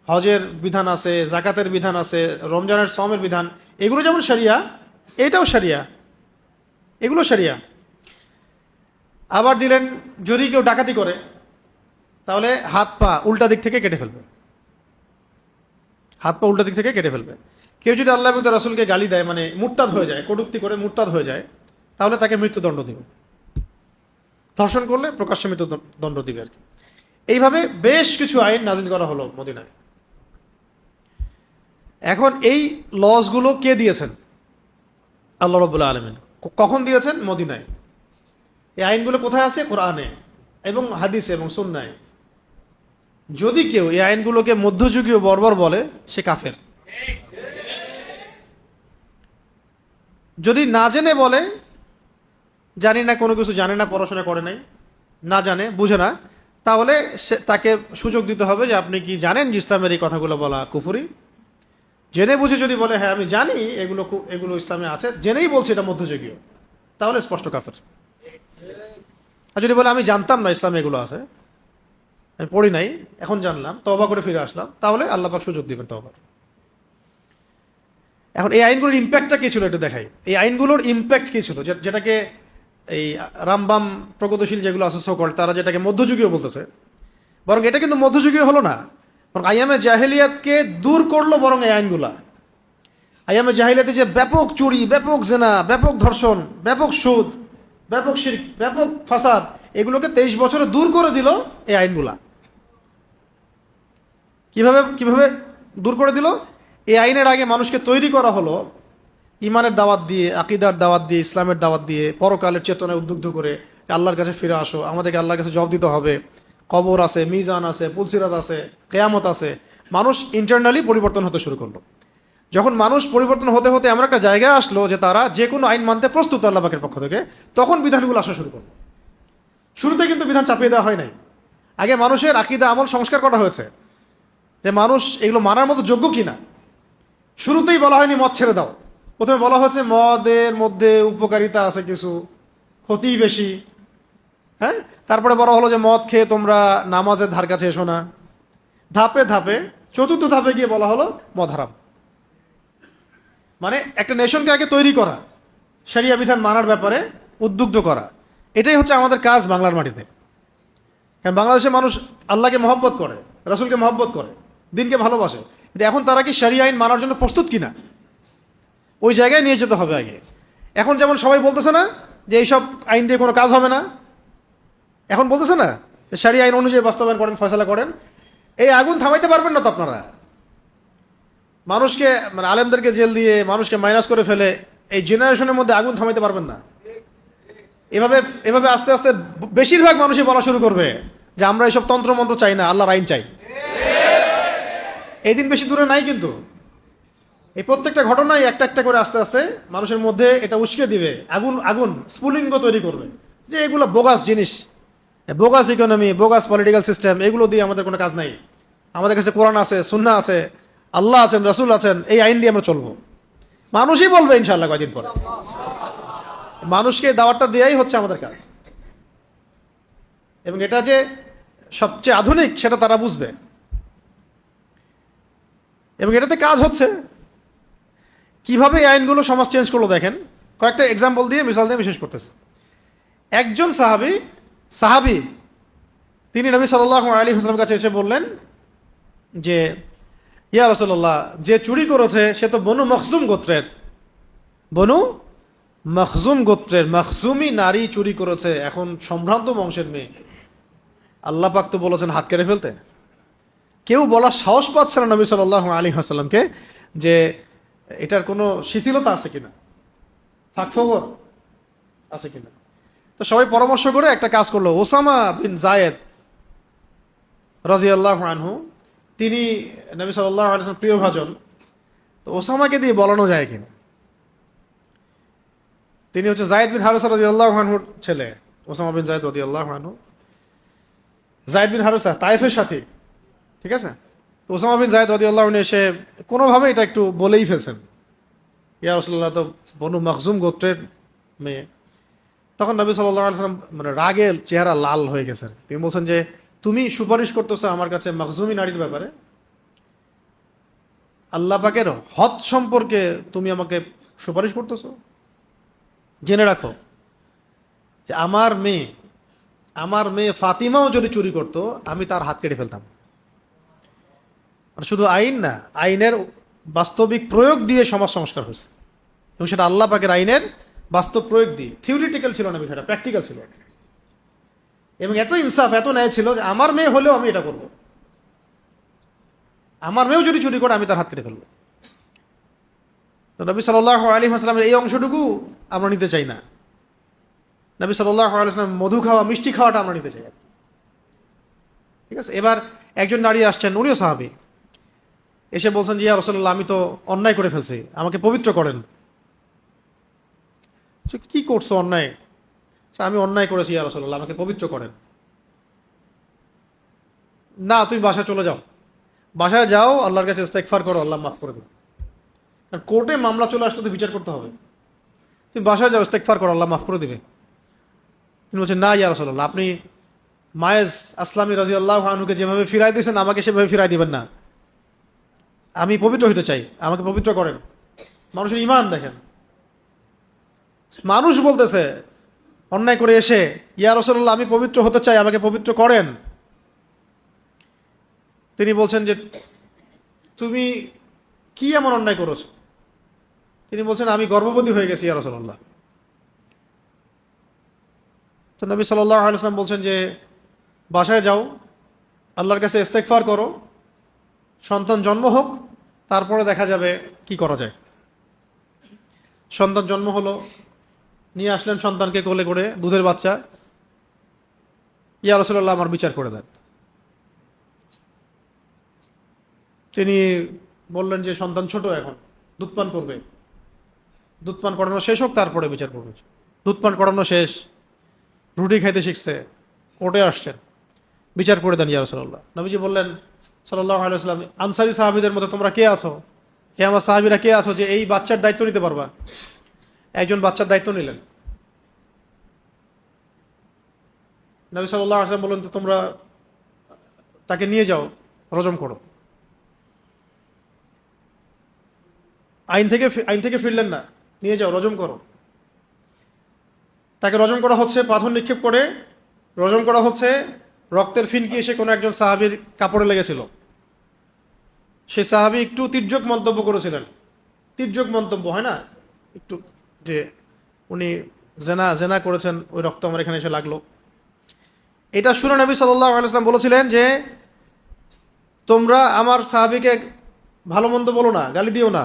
হজের বিধান আছে, জাকাতের বিধান আছে, রমজানের সওমের বিধান, এগুলো যেমন শরিয়া, এটাও শরিয়া, এগুলো শরিয়া। আবার দিলেন যদি কেউ ডাকাতি করে তাহলে হাত পা উল্টা দিক থেকে কেটে ফেলবে, হাত পা উল্টা দিক থেকে কেটে ফেলবে। কেউ যদি আল্লাহ এবং তার রাসূলকে গালি দেয়, মানে মুরতাদ হয়ে যায়, কটূক্তি করে মুরতাদ হয়ে যায়, তাহলে তাকে মৃত্যুদণ্ড দিবে। ধর্ষণ করলে প্রকাশ্য মৃত্যুদণ্ড দিবে আর কি। এইভাবে বেশ কিছু আইন নাজিল করা হলো মদিনায়। এখন এই লসগুলো কে দিয়েছেন? আল্লাহ রাব্বুল আলামিন। কখন দিয়েছেন? মদিনায়। এই আইনগুলো কোথায় আছে? কোরআনে এবং হাদিসে এবং সুন্নায়। যদি কেউ এই আইনগুলোকে মধ্যযুগীয় বর্বর বলে, সে কাফের। যদি না জেনে বলে, জানি না, কোনো কিছু জানে না, পড়াশোনা করে নাই, না জানে, বুঝে না, তাহলে তাকে সুযোগ দিতে হবে যে আপনি কি জানেন যে ইসলামের এই কথাগুলো বলা কুফরি? জেনে বুঝে যদি বলে হ্যাঁ আমি জানি এগুলো এগুলো ইসলামে আছে, জেনেই বলছে এটা মধ্যযুগীয়, তাহলে স্পষ্ট কাফের। আর যদি বলে আমি জানতাম না ইসলামে এগুলো আছে, আমি পড়ি নাই, এখন জানলাম, তওবা করে ফিরে আসলাম, তাহলে আল্লাহ পাক সুযোগ দিবেন তওবার। এখন এই আইনগুলোর ইম্প্যাক্টটা কি ছিল একটু দেখাই। এই আইনগুলোর ইম্প্যাক্ট কি ছিল, যেটাকে এই রামবাম প্রগতিশীল যেগুলো আছে সকল, তারা যেটাকে মধ্যযুগীয় বলতেছে, বরং এটা কিন্তু মধ্যযুগীয় হলো না, বরং আইয়ামে জাহেলিয়াতকে দূর করলো বরং এই আইনগুলা। আইয়ামে জাহেলিয়াতে যে ব্যাপক চুরি, ব্যাপক জেনা, ব্যাপক ধর্ষণ, ব্যাপক সুদ, ব্যাপক শিরক, ব্যাপক ফাসাদ, এগুলোকে 23 বছরে দূর করে দিল এই আইনগুলা। কিভাবে কিভাবে দূর করে দিল? এই আইনের আগে মানুষকে তৈরি করা হলো ইমানের দাওয়াত দিয়ে, আকিদার দাওয়াত দিয়ে, ইসলামের দাওয়াত দিয়ে, পরকালের চেতনায় উদ্বুদ্ধ করে আল্লাহর কাছে ফিরে আসো, আমাদেরকে আল্লাহর কাছে জবাব দিতে হবে, কবর আছে, মিজান আছে, পুলসিরাত আছে, কেয়ামত আছে। মানুষ ইন্টারনালি পরিবর্তন হতে শুরু করলো। যখন মানুষ পরিবর্তন হতে হতে এমন একটা জায়গায় আসলো যে তারা যে কোনো আইন মানতে প্রস্তুত আল্লাহ পাকের পক্ষ থেকে, তখন বিধানগুলো আসা শুরু করলো। শুরুতে কিন্তু বিধান চাপিয়ে দেওয়া হয় নাই, আগে মানুষের আকিদা আমল সংস্কার করা হয়েছে যে মানুষ এগুলো মানার মতো যোগ্য কিনা। শুরুতেই বলা হয়নি মদ ছেড়ে দাও, প্রথমে বলা হয়েছে মদের মধ্যে উপকারিতা আছে কিছু, ক্ষতি বেশি। হ্যাঁ, তারপরে বলা হলো যে মদ খেয়ে তোমরা নামাজের ধার কাছে এসো না। ধাপে ধাপে চতুর্থ ধাপে গিয়ে বলা হলো মদ হারাম। মানে একটা নেশনকে আগে তৈরি করা, শরিয়া বিধান মানার ব্যাপারে উদ্বুদ্ধ করা, এটাই হচ্ছে আমাদের কাজ বাংলার মাটিতে। কারণ বাংলাদেশের মানুষ আল্লাহকে মহব্বত করে, রাসূলকে মহব্বত করে, দিনকে ভালোবাসে, কিন্তু এখন তারা কি শরিয়া আইন মানার জন্য প্রস্তুত কিনা, ওই জায়গায় নিয়ে যেতে হবে আগে। এখন যেমন সবাই বলতেছে না যে এইসব আইন দিয়ে কোনো কাজ হবে না, এখন বলতেছে না যে শরিয়া আইন অনুযায়ী বাস্তবায়ন করেন, ফয়সালা করেন। এই আগুন থামাইতে পারবেন না তো আপনারা। মানুষকে, মানে আলেমদেরকে জেল দিয়ে মানুষকে মাইনাস করে ফেলে এই জেনারেশনের মধ্যে আগুন থামাইতে পারবেন না। এভাবে এভাবে আস্তে আস্তে বেশিরভাগ মানুষই বলা শুরু করবে যে আমরা এইসব তন্ত্রমন্ত্র চাই না, আল্লাহর আইন চাই। এই দিন বেশি দূরে নাই, কিন্তু এই প্রত্যেকটা ঘটনাই একটা একটা করে আস্তে আস্তে মানুষের মধ্যে এটা উস্কে দিবে, আগুন আগুন স্ফুলিঙ্গ তৈরি করবে যে এগুলো বোগাস জিনিস, bogus economy, bogus political system, এগুলো দিয়ে আমাদের কোনো কাজ নাই। আমাদের কাছে কোরআন আছে, সুন্নাহ আছে, আল্লাহ আছেন, রাসূল আছেন, এই আইন দিয়ে আমরা চলবো। মানুষই বলবে ইনশাআল্লাহ কয়দিন পরে। মানুষকে দাওয়াতটা দেওয়াই হচ্ছে আমাদের কাজ, এবং এটা যে সবচেয়ে আধুনিক সেটা তারা বুঝবে, এবং এটাতে কাজ হচ্ছে। কিভাবে এই আইনগুলো সমাজ চেঞ্জ করলো দেখেন, কয়েকটা এক্সাম্পল দিয়ে, মিসাল দিয়ে বিশেষ করতেছে। একজন সাহাবী তিনি নবী সাল্লাল্লাহু আলাইহি ওয়াসাল্লামের কাছে এসে বললেন যে ইয়া রাসূলুল্লাহ, যে চুরি করেছে সে তো বনু মখজুম গোত্রের, বনু মখজুম গোত্রের মখজুমি নারী চুরি করেছে, এখন সম্ভ্রান্ত বংশের মেয়ে, আল্লাহ পাক তো বলেছেন হাত কেটে ফেলতে। কেউ বলার সাহস পাচ্ছে না নবী সাল্লাল্লাহু আলাইহি ওয়াসাল্লামকে যে এটার কোনো শিথিলতা আছে কিনা, ফাঁকফোকর আছে কিনা। তো সবাই পরামর্শ করে একটা কাজ করলো। ওসামা বিন যায়েদ রাদিয়াল্লাহু আনহু, তিনি নবী সাল্লাল্লাহু আলাইহি ওয়াসাল্লাম প্রিয় ভাজন, তো ওসামাকে দিয়ে বলানো যায় কিনা। তিনি হচ্ছে যায়েদ বিন হারেসা রাদিয়াল্লাহু আনহুর ছেলে, ওসামা বিন যায়েদ রাদিয়াল্লাহু আনহু। যায়েদ বিন হারেসা তায়েফের সাথী, ঠিক আছে। তো ওসামা বিন যায়েদ রাদিয়াল্লাহু আনহু এসে কোনোভাবে এটা একটু বলেই ফেলছেন, ইয়া রাসূলুল্লাহ তো বনু মখজুম গোত্রের মেয়ে। তখন নবী সাল্লাল্লাহু আলাইহি ওয়াসাল্লাম মানে রাগে চেহারা লাল হয়ে গেছেন। তিনি বলছেন যে তুমি সুপারিশ করতেছো আমার কাছে মখজুমি নারীর ব্যাপারে, আল্লাহ পাকের হদ সম্পর্কে তুমি আমাকে সুপারিশ করতেছো? জেনে রাখো যে আমার মেয়ে ফাতিমাও যদি চুরি করত, আমি তার হাত কেটে ফেলতাম। আর শুধু আইন না, আইনের বাস্তবিক প্রয়োগ দিয়ে সমাজ সংস্কার হয়েছে, এবং সেটা আল্লাহ পাকের আইনের বাস্তব প্রয়োগ দিয়ে। থিওরিটিক্যাল ছিল না বিষয়টা, প্র্যাকটিক্যাল ছিল। এবং এত ইনসাফ, এত ন্যায় ছিল যে আমার মেয়ে হলেও আমি এটা করবো। আমার মেয়েও যদি চুরি করে, আমি তার হাত কেটে ফেলবো। তো নবী সাল্লাল্লাহু আলাইহি ওয়াসাল্লামের এই অংশটুকু আমরা নিতে চাই না। নবী সাল্লাল্লাহু আলাইহি ওয়াসাল্লাম মধু খাওয়া, মিষ্টি খাওয়াটা আমরা নিতে চাই। ঠিক আছে। এবার একজন নারী আসছেন, উনিও সাহাবী, এসে বলছেন যে ইয়া রাসূলুল্লাহ, আমি তো অন্যায় করে ফেলছি, আমাকে পবিত্র করেন। কি করছো অন্যায়? আমি অন্যায় করেছি ইয়া রাসূলুল্লাহ, আমাকে পবিত্র করেন। না, তুমি বাসায় চলে যাও, বাসায় যাও, আল্লাহর কাছে ইস্তেগফার করো, আল্লাহ মাফ করে দেবে। কারণ কোর্টে মামলা চলে আসলে তো বিচার করতে হবে। তুমি বাসায় যাও, ইস্তেগফার করো, আল্লাহ মাফ করে দিবে। তিনি বলছেন না ইয়া রাসূলুল্লাহ, আপনি মায়েজ আসলামী রাদিয়াল্লাহু আনহুকে যেভাবে ফিরাই দিয়েছেন, আমাকে সেভাবে ফিরাই দিবেন না। আমি পবিত্র হইতে চাই, আমাকে পবিত্র করেন। মানুষের ঈমান দেখেন, মানুষ বলতেছে অন্যায় করে এসে, ইয়া রাসূলুল্লাহ, আমি পবিত্র হতে চাই, আমাকে পবিত্র করেন। তিনি বলছেন যে তুমি কি এমন অন্যায় করেছো? তিনি বলছেন আমি গর্ভবতী হয়ে গেছি ইয়া রাসূলুল্লাহ। তো নবী সাল্লাল্লাহু আলাইহি ওয়াসাল্লাম বলছেন যে বাসায় যাও, আল্লাহর কাছে ইস্তেগফার করো, সন্তান জন্ম হোক, তারপরে দেখা যাবে কি করা যায়। সন্তান জন্ম হলো, নিয়ে আসলেন সন্তানকে কোলে করে, দুধের বাচ্চা। ইয়া রাসূলুল্লাহ, আমার বিচার করে দেন। তিনি বললেন যে সন্তান ছোট, এখন দুধ পান করবে, দুধ পান করানো শেষ হোক, তারপরে বিচার করবে। দুধ পান করানো শেষ, রুটি খাইতে শিখছে, কোর্টে আসছেন, বিচার করে দেন ইয়া রাসূলুল্লাহ। নবীজি বললেন সাল্লাল্লাহু আলাইহি ওয়াসাল্লাম, আনসারী সাহাবীদের মধ্যে তোমরা কে আছো, হে আমার সাহাবীরা কে আছো যে এই বাচ্চার দায়িত্ব নিতে পারবা? একজন বাচ্চার দায়িত্ব নিলেন। নবী সাল্লাল্লাহু আলাইহি ওয়াসাল্লাম বললেন, তো তোমরা তাকে নিয়ে যাও, রজম করো। আইন থেকে ফিরলেন না, নিয়ে যাও, রজম করো। তাকে রজম করা হচ্ছে, পাথর নিক্ষেপ করে রজম করা হচ্ছে। রক্তের ফিনকি এসে কোনো একজন সাহাবীর কাপড়ে লেগেছিল। সেই সাহাবী একটু তির্যক মন্তব্য করেছিলেন। তির্যক মন্তব্য হয় না একটু, যে উনি জেনা করেছেন, ওই রক্ত আমার এখানে এসে লাগলো। এটা শুনে নবী সাল্লাল্লাহু আলাইহি ওয়াসাল্লাম বলেছিলেন যে তোমরা আমার সাহাবীকে ভালো মন্দ বলো না, গালি দিও না,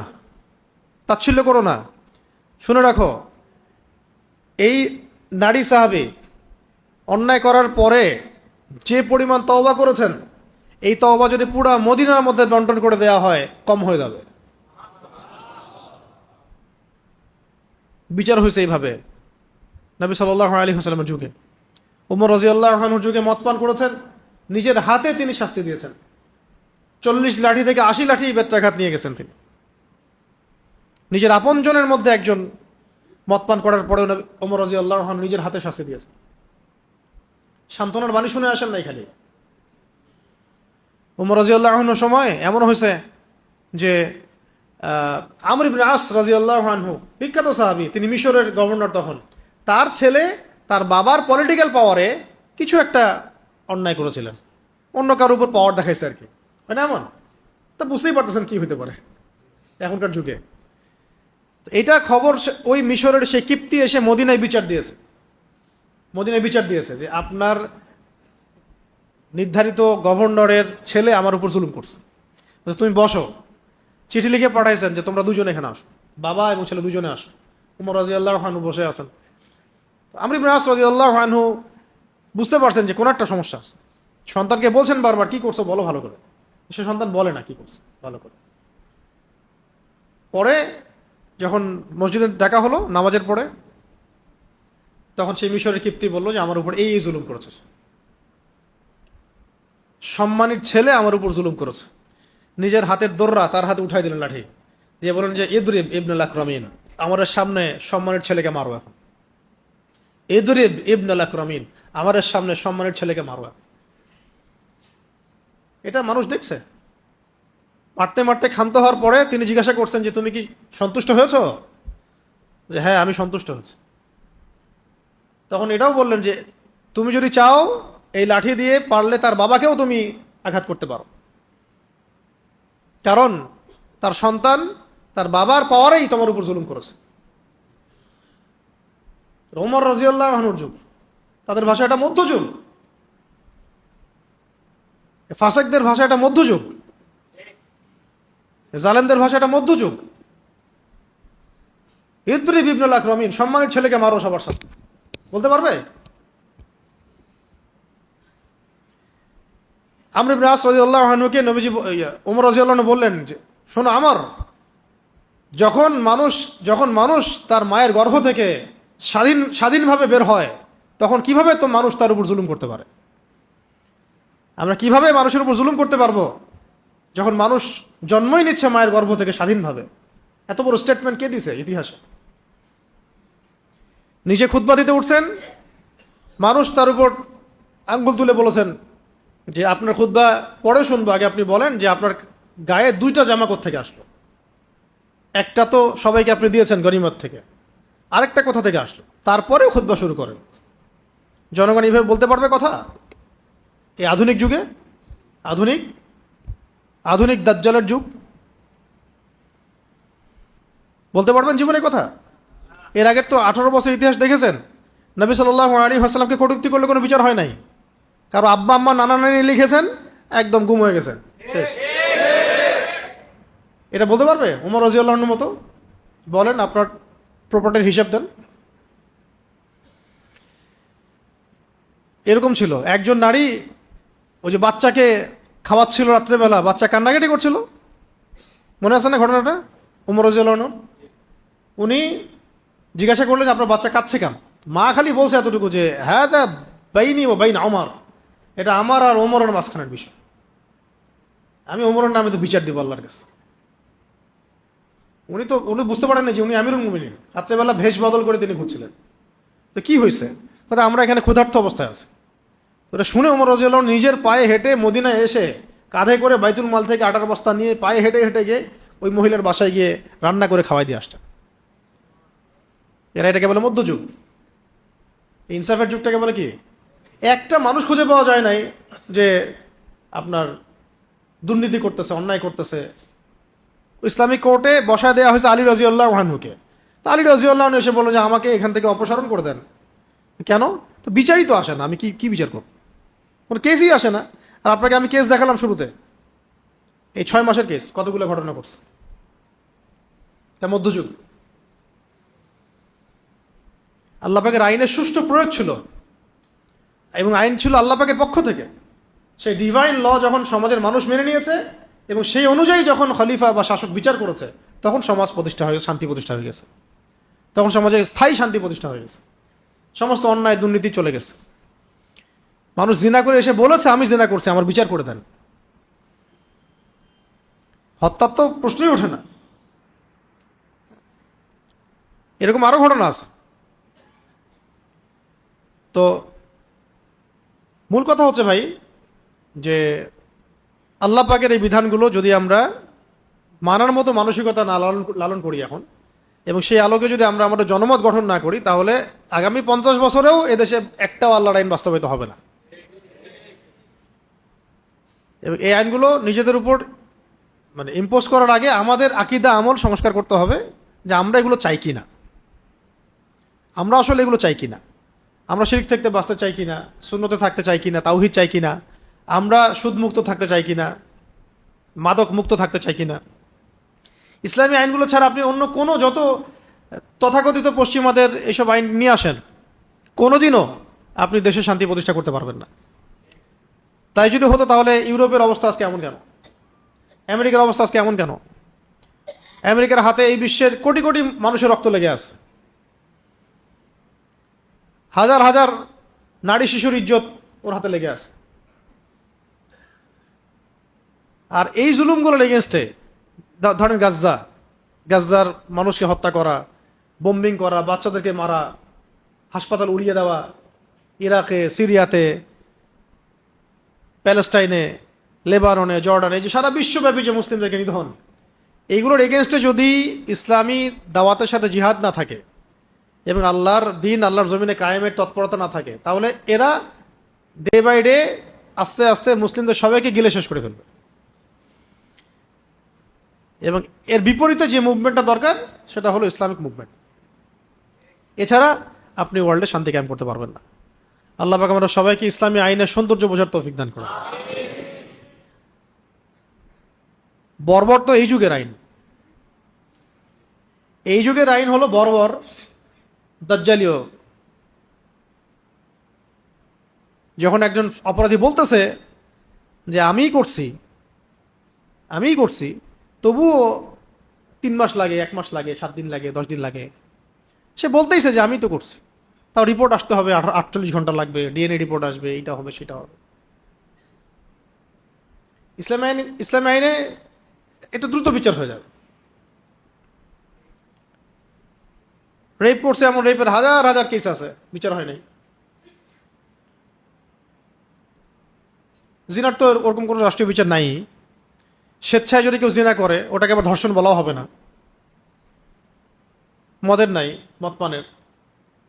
তাচ্ছিল্য করো না। শুনে রাখো, এই নারী সাহাবী অন্যায় করার পরে যে পরিমাণ তওবা করেছেন, এই তওবা যদি পুরা মদিনার মধ্যে বন্টন করে দেওয়া হয়, কম হয়ে যাবে। বিচার হয়েছে এইভাবে নবী সাল্লাল্লাহু আলাইহি ওয়াসাল্লামের যুগে। উমর রাদিয়াল্লাহু আনহুর যুগে মদ পান করেছেন, নিজের হাতে তিনি শাস্তি দিয়েছেন। 40 লাঠি থেকে 80 লাঠি বেত্রাঘাত নিয়ে গেছেন তিনি। নিজের আপনজনের মধ্যে একজন মদ পান করার পরেও ওমর রাদিয়াল্লাহু আনহু নিজের হাতে শাস্তি দিয়েছেন। সান্ত্বনার বাণী শুনে আসেন নাই খালি। ওমর রাদিয়াল্লাহু আনহুর সময় এমন হয়েছে যে আমর ইবনে আস রাদিয়াল্লাহু আনহু, বিখ্যাত সাহাবী, তিনি মিশরের গভর্নর তখন, তার ছেলে তার বাবার পলিটিক্যাল পাওয়ারে কিছু একটা অন্যায় করেছিলেন, অন্য কারোর উপর পাওয়ার দেখাইছে আর কি, হয় না এমন? তা বুঝতেই পারতেছেন কি হইতে পারে এখনকার যুগে। এটা খবর ওই মিশরের সেই কিপ্তি এসে মদিনায় বিচার দিয়েছে যে আপনার নির্ধারিত গভর্নরের ছেলে আমার উপর জুলুম করছে, তুমি বসো। চিঠি লিখে পাঠাইছেন যে তোমরা দুজনে এখানে আসো, বাবা এবং ছেলে দুজনে আসো। উমর রাদিয়াল্লাহু আনহু বসে আছেন। আমর ইবনে আস রাদিয়াল্লাহু আনহু বুঝতে পারছেন যে কোন একটা সমস্যা আছে। সন্তানকে বলছেন বারবার, কি করছো বলো ভালো করে। সে সন্তান বলে না কি করছে ভালো করে। পরে যখন মসজিদে ডাকা হলো নামাজের পরে, তখন সেই মিশরের কিপ্তি বললো যে আমার উপর এই জুলুম করেছে, সম্মানিত ছেলে আমার উপর জুলুম করেছে। নিজের হাতের দোররা তার হাতে উঠাই দিলেন লাঠি দিয়ে, বলেন যে ইদরিব ইবনুল আকরামিন, আমাদের সামনে সম্মানের ছেলেকে মারো এখন। ইদরিব ইবনুল আকরামিন, আমাদের সামনে সম্মানের ছেলেকে মারো। এটা মানুষ দেখছে, মারতে মারতে ক্ষান্ত হওয়ার পরে তিনি জিজ্ঞাসা করছেন যে তুমি কি সন্তুষ্ট হয়েছো? যে হ্যাঁ, আমি সন্তুষ্ট হয়েছি। তখন এটাও বললেন যে তুমি যদি চাও এই লাঠি দিয়ে পারলে তার বাবাকেও তুমি আঘাত করতে পারো, কারণ তার সন্তান তার বাবার পাওয়ারেই তোমার উপর জুলুম করেছে। ওমর রাদিয়াল্লাহু আনহুর যুগ, তাদের ভাষা এটা মধ্যযুগ, ফাসেকদের ভাষা এটা মধ্যযুগ, জালেমদের ভাষা এটা মধ্যযুগ। ইদরিব ইবনুল আকরামিন, সম্মানের ছেলেকে মারো সবার সাথে, বলতে পারবে? আমর ইবনে আস রাদিয়াল্লাহু আনহুকে নবীজি ওমর রাদিয়াল্লাহু আনহু বললেন যে শোনো আমার, যখন মানুষ তার মায়ের গর্ভ থেকে স্বাধীনভাবে বের হয়, তখন কিভাবে তো মানুষ তার উপর জুলুম করতে পারে? আমরা কিভাবে মানুষের উপর জুলুম করতে পারবো যখন মানুষ জন্মই নিচ্ছে মায়ের গর্ভ থেকে স্বাধীনভাবে? এত বড় স্টেটমেন্ট কে দিছে ইতিহাসে? নিজে খুতবা দিতে উঠছেন, মানুষ তার উপর আঙ্গুল তুলে বলেছেন যে আপনার খুতবা পরে শুনবো, আগে আপনি বলেন যে আপনার গায়ে 2টা জামা কোত্থেকে আসলো? একটা তো সবাইকে আপনি দিয়েছেন গনিমত থেকে, আরেকটা কোথা থেকে আসলো? তারপরে খুতবা শুরু করেন। জনগণ এইভাবে বলতে পারবে কথা এই আধুনিক যুগে? আধুনিক দাজ্জালের যুগ, বলতে পারবেন জীবনের কথা? এর আগের তো 18 বছর ইতিহাস দেখেছেন, নবী সাল্লাল্লাহু আলাইহি ওয়াসাল্লামকে কটূক্তি করলে কোনো বিচার হয় নাই। কারো আব্বা আম্মা নানা নানি লিখেছেন, একদম গুম হয়ে গেছেন, শেষ। এটা বলতে পারবে ওমর রাদিয়াল্লাহু আনহুর মতো? বলেন, আপনার প্রপার্টির হিসাব দেন। এরকম ছিল একজন নারী, ওই যে বাচ্চাকে খাওয়াচ্ছিল রাত্রেবেলা, বাচ্চা কান্নাকাটি করছিল, মনে আছে না ঘটনাটা? ওমর রাদিয়াল্লাহু আনহু, উনি জিজ্ঞাসা করলেন আপনার বাচ্চা কাঁদছে কেন? মা খালি বলছে এতটুকু যে হ্যাঁ তা বাইনি ও বাইন ওমর, এটা আমার আর ওমরের মাঝখানের বিষয়, আমি ওমরের নামে তো বিচার দিব আল্লাহর কাছে। উনি বুঝতে পারেন না যে উনি আমিরুল মুমিনিন, রাত্রেবেলা ভেষ বদল করে তিনি ঘুরছিলেন। তো কি হয়েছে কথা, আমরা এখানে ক্ষুধার্ত অবস্থায় আছি। তো এটা শুনে ওমর রাদিয়াল্লাহু আনহু নিজের পায়ে হেঁটে মদিনায় এসে কাঁধে করে বাইতুল মাল থেকে আটার বস্তা নিয়ে পায়ে হেঁটে হেঁটে গিয়ে ওই মহিলার বাসায় গিয়ে রান্না করে খাওয়াই দিয়ে আসছেন। এরা এটাকে বলে মধ্যযুগ। ইনসাফের যুগটাকে বলে কি? একটা মানুষ খুঁজে পাওয়া যায় নাই যে আপনার দুর্নীতি করতেছে, অন্যায় করতেছে। ইসলামিক কোর্টে বসায় দেওয়া হয়েছে আলী রাদিয়াল্লাহু আনহুকে। তা আলী রাদিয়াল্লাহু আনহু এসে বলল যে আমাকে এখান থেকে অপসারণ করে দেন। কেন? তো বিচারই তো আসে না, আমি কি বিচার করব? কোনো কেসই আসে না। আর আপনাকে আমি কেস দেখালাম শুরুতে, এই 6 মাসের কেস কতগুলো ঘটনা করছে। এটা মধ্যযুগ। আল্লাহ পাকের আইনের সুষ্ঠু প্রয়োগ ছিল, এবং আইন ছিল আল্লাহ পাকের পক্ষ থেকে। সেই ডিভাইন ল যখন সমাজের মানুষ মেনে নিয়েছে এবং সেই অনুযায়ী যখন খলিফা বা শাসক বিচার করেছে, তখন সমাজ প্রতিষ্ঠা হয়ে গেছে, শান্তি প্রতিষ্ঠা হয়ে গেছে। তখন সমাজে স্থায়ী শান্তি প্রতিষ্ঠা হয়ে গেছে, সমস্ত অন্যায় দুর্নীতি চলে গেছে। মানুষ জিনা করে এসে বলেছে আমি জিনা করছি, আমার বিচার করে দেন। হত্যার তো প্রশ্নই ওঠে না। এরকম আরো ঘটনা আছে। তো মূল কথা হচ্ছে ভাই যে আল্লাহ পাকের এই বিধানগুলো যদি আমরা মানার মতো মানসিকতা না লালন করি এখন, এবং সেই আলোকে যদি আমরা আমাদের জনমত গঠন না করি, তাহলে আগামী 50 বছরেও এদেশে একটাও আল্লাহর আইন বাস্তবায়িত হবে না। এবং এই আইনগুলো নিজেদের উপর মানে ইম্পোজ করার আগে আমাদের আকীদা আমল সংস্কার করতে হবে, যে আমরা এগুলো চাই কিনা, আমরা আসলে এগুলো চাই কিনা, আমরা শিরক থেকে বাঁচতে চাই কিনা, সুন্নতে থাকতে চাই কিনা, তাওহীদ চাই কিনা, আমরা সুদমুক্ত থাকতে চাই কিনা, মাদক মুক্ত থাকতে চাই কিনা। ইসলামী আইনগুলো ছাড়া আপনি অন্য কোনো যত তথাকথিত পশ্চিমাদের এসব আইন নিয়ে আসেন, কোনোদিনও আপনি দেশে শান্তি প্রতিষ্ঠা করতে পারবেন না। তাই যদি হতো তাহলে ইউরোপের অবস্থা আজকে এমন কেন? আমেরিকার অবস্থা আজকে এমন কেন? আমেরিকার হাতে এই বিশ্বের কোটি কোটি মানুষের রক্ত লেগে আছে, হাজার হাজার নারী শিশুর ইজ্জত ওর হাতে লেগে আছে। আর এই জুলুমগুলোর এগেনস্টে ধরেন গাজ্জার মানুষকে হত্যা করা, বোম্বিং করা, বাচ্চাদেরকে মারা, হাসপাতাল উড়িয়ে দেওয়া, ইরাকে, সিরিয়াতে, প্যালেস্টাইনে, লেবাননে, জর্ডানে, যে সারা বিশ্বব্যাপী যে মুসলিমদেরকে নিধন, এইগুলোর এগেনস্টে যদি ইসলামী দাওয়াতের সাথে জিহাদ না থাকে এবং আল্লাহর দিন, আল্লাহর জমিনে কায়েমের তৎপরতা না থাকে, তাহলে এরা ডে বাই ডে আস্তে আস্তে মুসলিমদের সবাইকে গিলে শেষ করে ফেলবে। এবং এর বিপরীতে যে মুভমেন্টটা দরকার সেটা হলো ইসলামিক মুভমেন্ট। এছাড়া আপনি ওয়ার্ল্ডে শান্তি কায়েম করতে পারবেন না। আল্লাহ পাক আমরা সবাইকে ইসলামী আইনের সৌন্দর্য বোঝার তৌফিক দান করুন। বর্বর তো এই যুগের আইন। এই যুগের আইন হলো বর্বর, দাজ্জালীয়। যখন একজন অপরাধী বলতেছে যে আমিই করছি, তবুও 3 মাস লাগে, 1 মাস লাগে, 7 দিন লাগে, 10 দিন লাগে, সে বলতেইছে যে আমি তো করছি, তাও রিপোর্ট আসতে হবে, 48 ঘন্টা লাগবে, ডিএনএ রিপোর্ট আসবে, এইটা হবে সেটা হবে। ইসলামী আইনে এটা দ্রুত বিচার হয়ে যাবে। রেপ করছে, এমন রেপের হাজার হাজার কেস আছে, বিচার হয় নাই। জিনার তো ওরকম কোনো রাষ্ট্রীয় বিচার নাই। স্বেচ্ছায় যদি কেউ জিনা করে ওটাকে আবার ধর্ষণ বলাও হবে না। মদের নাই, মদপানের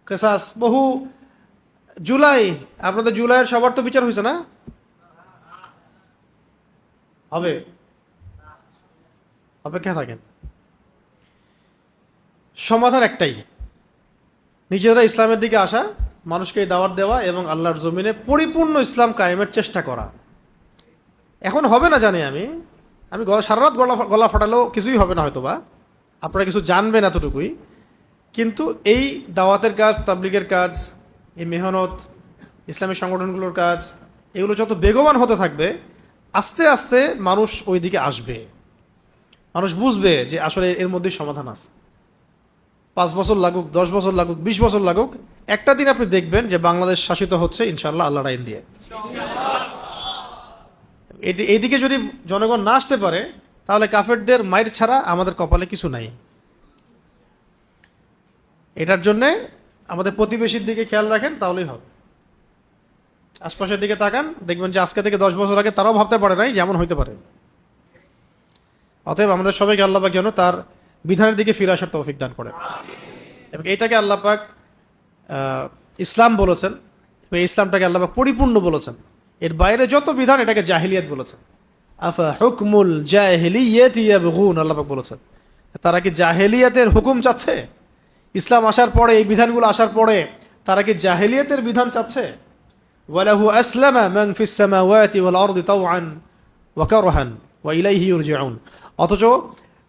কেসাস বহু। জুলাই, আপনাদের জুলাইয়ের সবার তো বিচার হয়েছে না? হবে, অপেক্ষা থাকেন। সমাধান একটাই, নিজেরা ইসলামের দিকে আসা, মানুষকে দাওয়াত দেওয়া এবং আল্লাহর জমিনে পরিপূর্ণ ইসলাম কায়েমের চেষ্টা করা। এখন হবে না জানি আমি সারা রাত গলা ফাটালেও কিছুই হবে না হয়তো, বা আপনারা কিছু জানবেন এতটুকুই। কিন্তু এই দাওয়াতের কাজ, তাবলিগের কাজ, এই মেহনত, ইসলামী সংগঠনগুলোর কাজ, এগুলো যত বেগবান হতে থাকবে, আস্তে আস্তে মানুষ ওই দিকে আসবে। মানুষ বুঝবে যে আসলে এর মধ্যেই সমাধান আছে। 5 বছর লাগুক, 10 বছর লাগুক, 20 বছর লাগুক, একটা দিন আপনি দেখবেন যে বাংলাদেশ শাসিত হচ্ছে ইনশাআল্লাহ আল্লাহর আইন দিয়ে। এইদিকে যদি জনগণ না আসতে পারে, তাহলে কাফেরদের মাইর ছাড়া আমাদের কপালে কিছু নাই। এটার জন্যে আমাদের প্রতিবেশীর দিকে খেয়াল রাখেন, তাহলেই হবে। আশপাশের দিকে তাকান, দেখবেন যে আজকে থেকে 10 বছর আগে তারাও ভাবতে পারে নাই যেমন হইতে পারে। অতএব আমাদের সবাইকে আল্লাহ পাক যেন তার বিধানের দিকে ফিরে আসার তৌফিক দান করেন। এবং এইটাকে আল্লাহ পাক ইসলাম বলেছেন, এবং ইসলামটাকে আল্লাহ পাক পরিপূর্ণ বলেছেন। এর বাইরে যত বিধান এটাকে জাহিলিয়াত বলেছেন। আফা হুকমুল জাহিলিয়াতি ইয়াবগুন, আল্লাহ পাক বলেছেন। তারা কি জাহিলিয়াতের হুকুম চাচ্ছে? ইসলাম আসার পরে, এই বিধানগুলো আসার পরে তারা কি জাহিলিয়াতের বিধান চাচ্ছে? ওয়ালাহু আসলামা মান ফিস সামাওয়াতি ওয়াল আরদি তাওআন ওয়া কারহান ওয়া ইলাইহি ইরজিউন। অথচ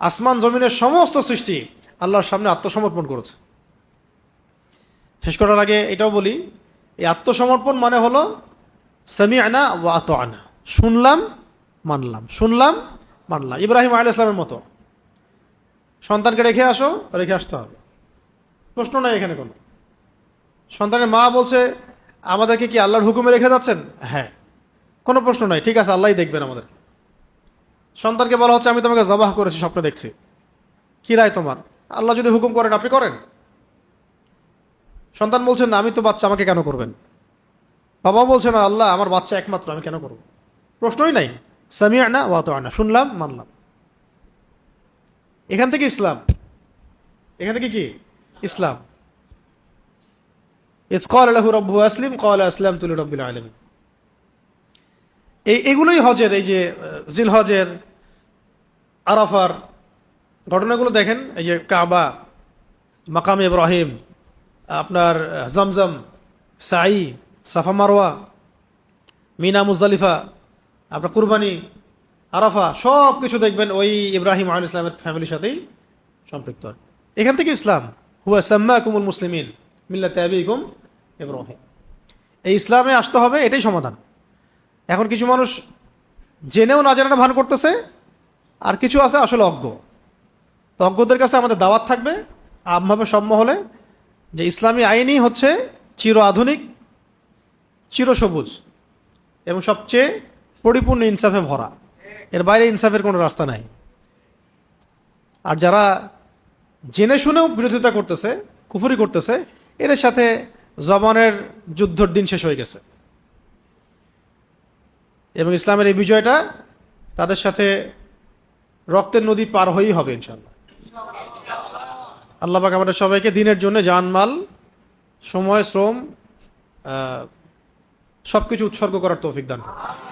আসমান জমিনের সমস্ত সৃষ্টি আল্লাহর সামনে আত্মসমর্পণ করেছে। শেষ করার আগে এটাও বলি, এই আত্মসমর্পণ মানে হলো সামি'না ওয়া আতা'না, শুনলাম মানলাম, শুনলাম মানলাম। ইব্রাহিম আলাইহিস সালামের মতো সন্তানকে রেখে আসতে হবে, প্রশ্ন নাই এখানে কোনো। সন্তানের মা বলছে আমাদেরকে কি আল্লাহর হুকুমে রেখে যাচ্ছেন? হ্যাঁ, কোনো প্রশ্ন নাই, ঠিক আছে, আল্লাহই দেখবেন আমাদের। সন্তানকে বলা হচ্ছে আমি তোমাকে জবাহ করেছি, স্বপ্নে দেখছি, কি রায় তোমার? আল্লাহ যদি হুকুম করেন আপনি করেন। সন্তান বলছেন না, আমি তো বাচ্চা, আমাকে কেন করবেন? বাবা বলছে না, আল্লাহ আমার বাচ্চা একমাত্র, আমি কেন করব? প্রশ্নই নাই, সামি'না ওয়া আতা'না, শুনলাম মানলাম। এখান থেকে ইসলাম, এখান থেকে কি ইসলাম। ইয ক্বালা লাহু রাব্বুহু আসলিম ক্বালা আসলামতু লিরাব্বিল আলামিন। এগুলোই হজের, এই যে জিলহজের, আরাফার ঘটনাগুলো দেখেন। এই যে কাবা, মাকাম ইব্রাহিম, আপনার জমজম, সাই, সাফা মারওয়া, মিনা মুজদালিফা, আপনার কুরবানি, আরাফা, সব কিছু দেখবেন ওই ইব্রাহিম আলাইহিস সালামের ফ্যামিলির সাথেই সম্পৃক্ত। এখান থেকে ইসলাম, হুয়া সাম্মাকুমুল মুসলিমিন মিল্লাতে আবিকুম ইব্রাহিম। এই ইসলামে আসতে হবে, এটাই সমাধান। এখন কিছু মানুষ জেনেও না জানাটা ভান করতেছে, আর কিছু আছে আসলে অজ্ঞ। তো অজ্ঞদের কাছে আমাদের দাওয়াত থাকবে আমভাবে সম্ম হলে, যে ইসলামী আইনই হচ্ছে চির আধুনিক, চিরসবুজ এবং সবচেয়ে পরিপূর্ণ ইনসাফে ভরা। এর বাইরে ইনসাফের কোনো রাস্তা নাই। আর যারা জেনে শুনেও বিরোধিতা করতেছে, কুফরি করতেছে, এদের সাথে জবানের যুদ্ধের দিন শেষ হয়ে গেছে। এবং ইসলামের এই বিজয়টা তাদের সাথে রক্তের নদী পার হয়েই হবে ইনশাআল্লাহ। আল্লাহ পাক আমাদের সবাইকে দিনের জন্য জানমাল, সময়, শ্রম সবকিছু উৎসর্গ করার তৌফিক দান করুন।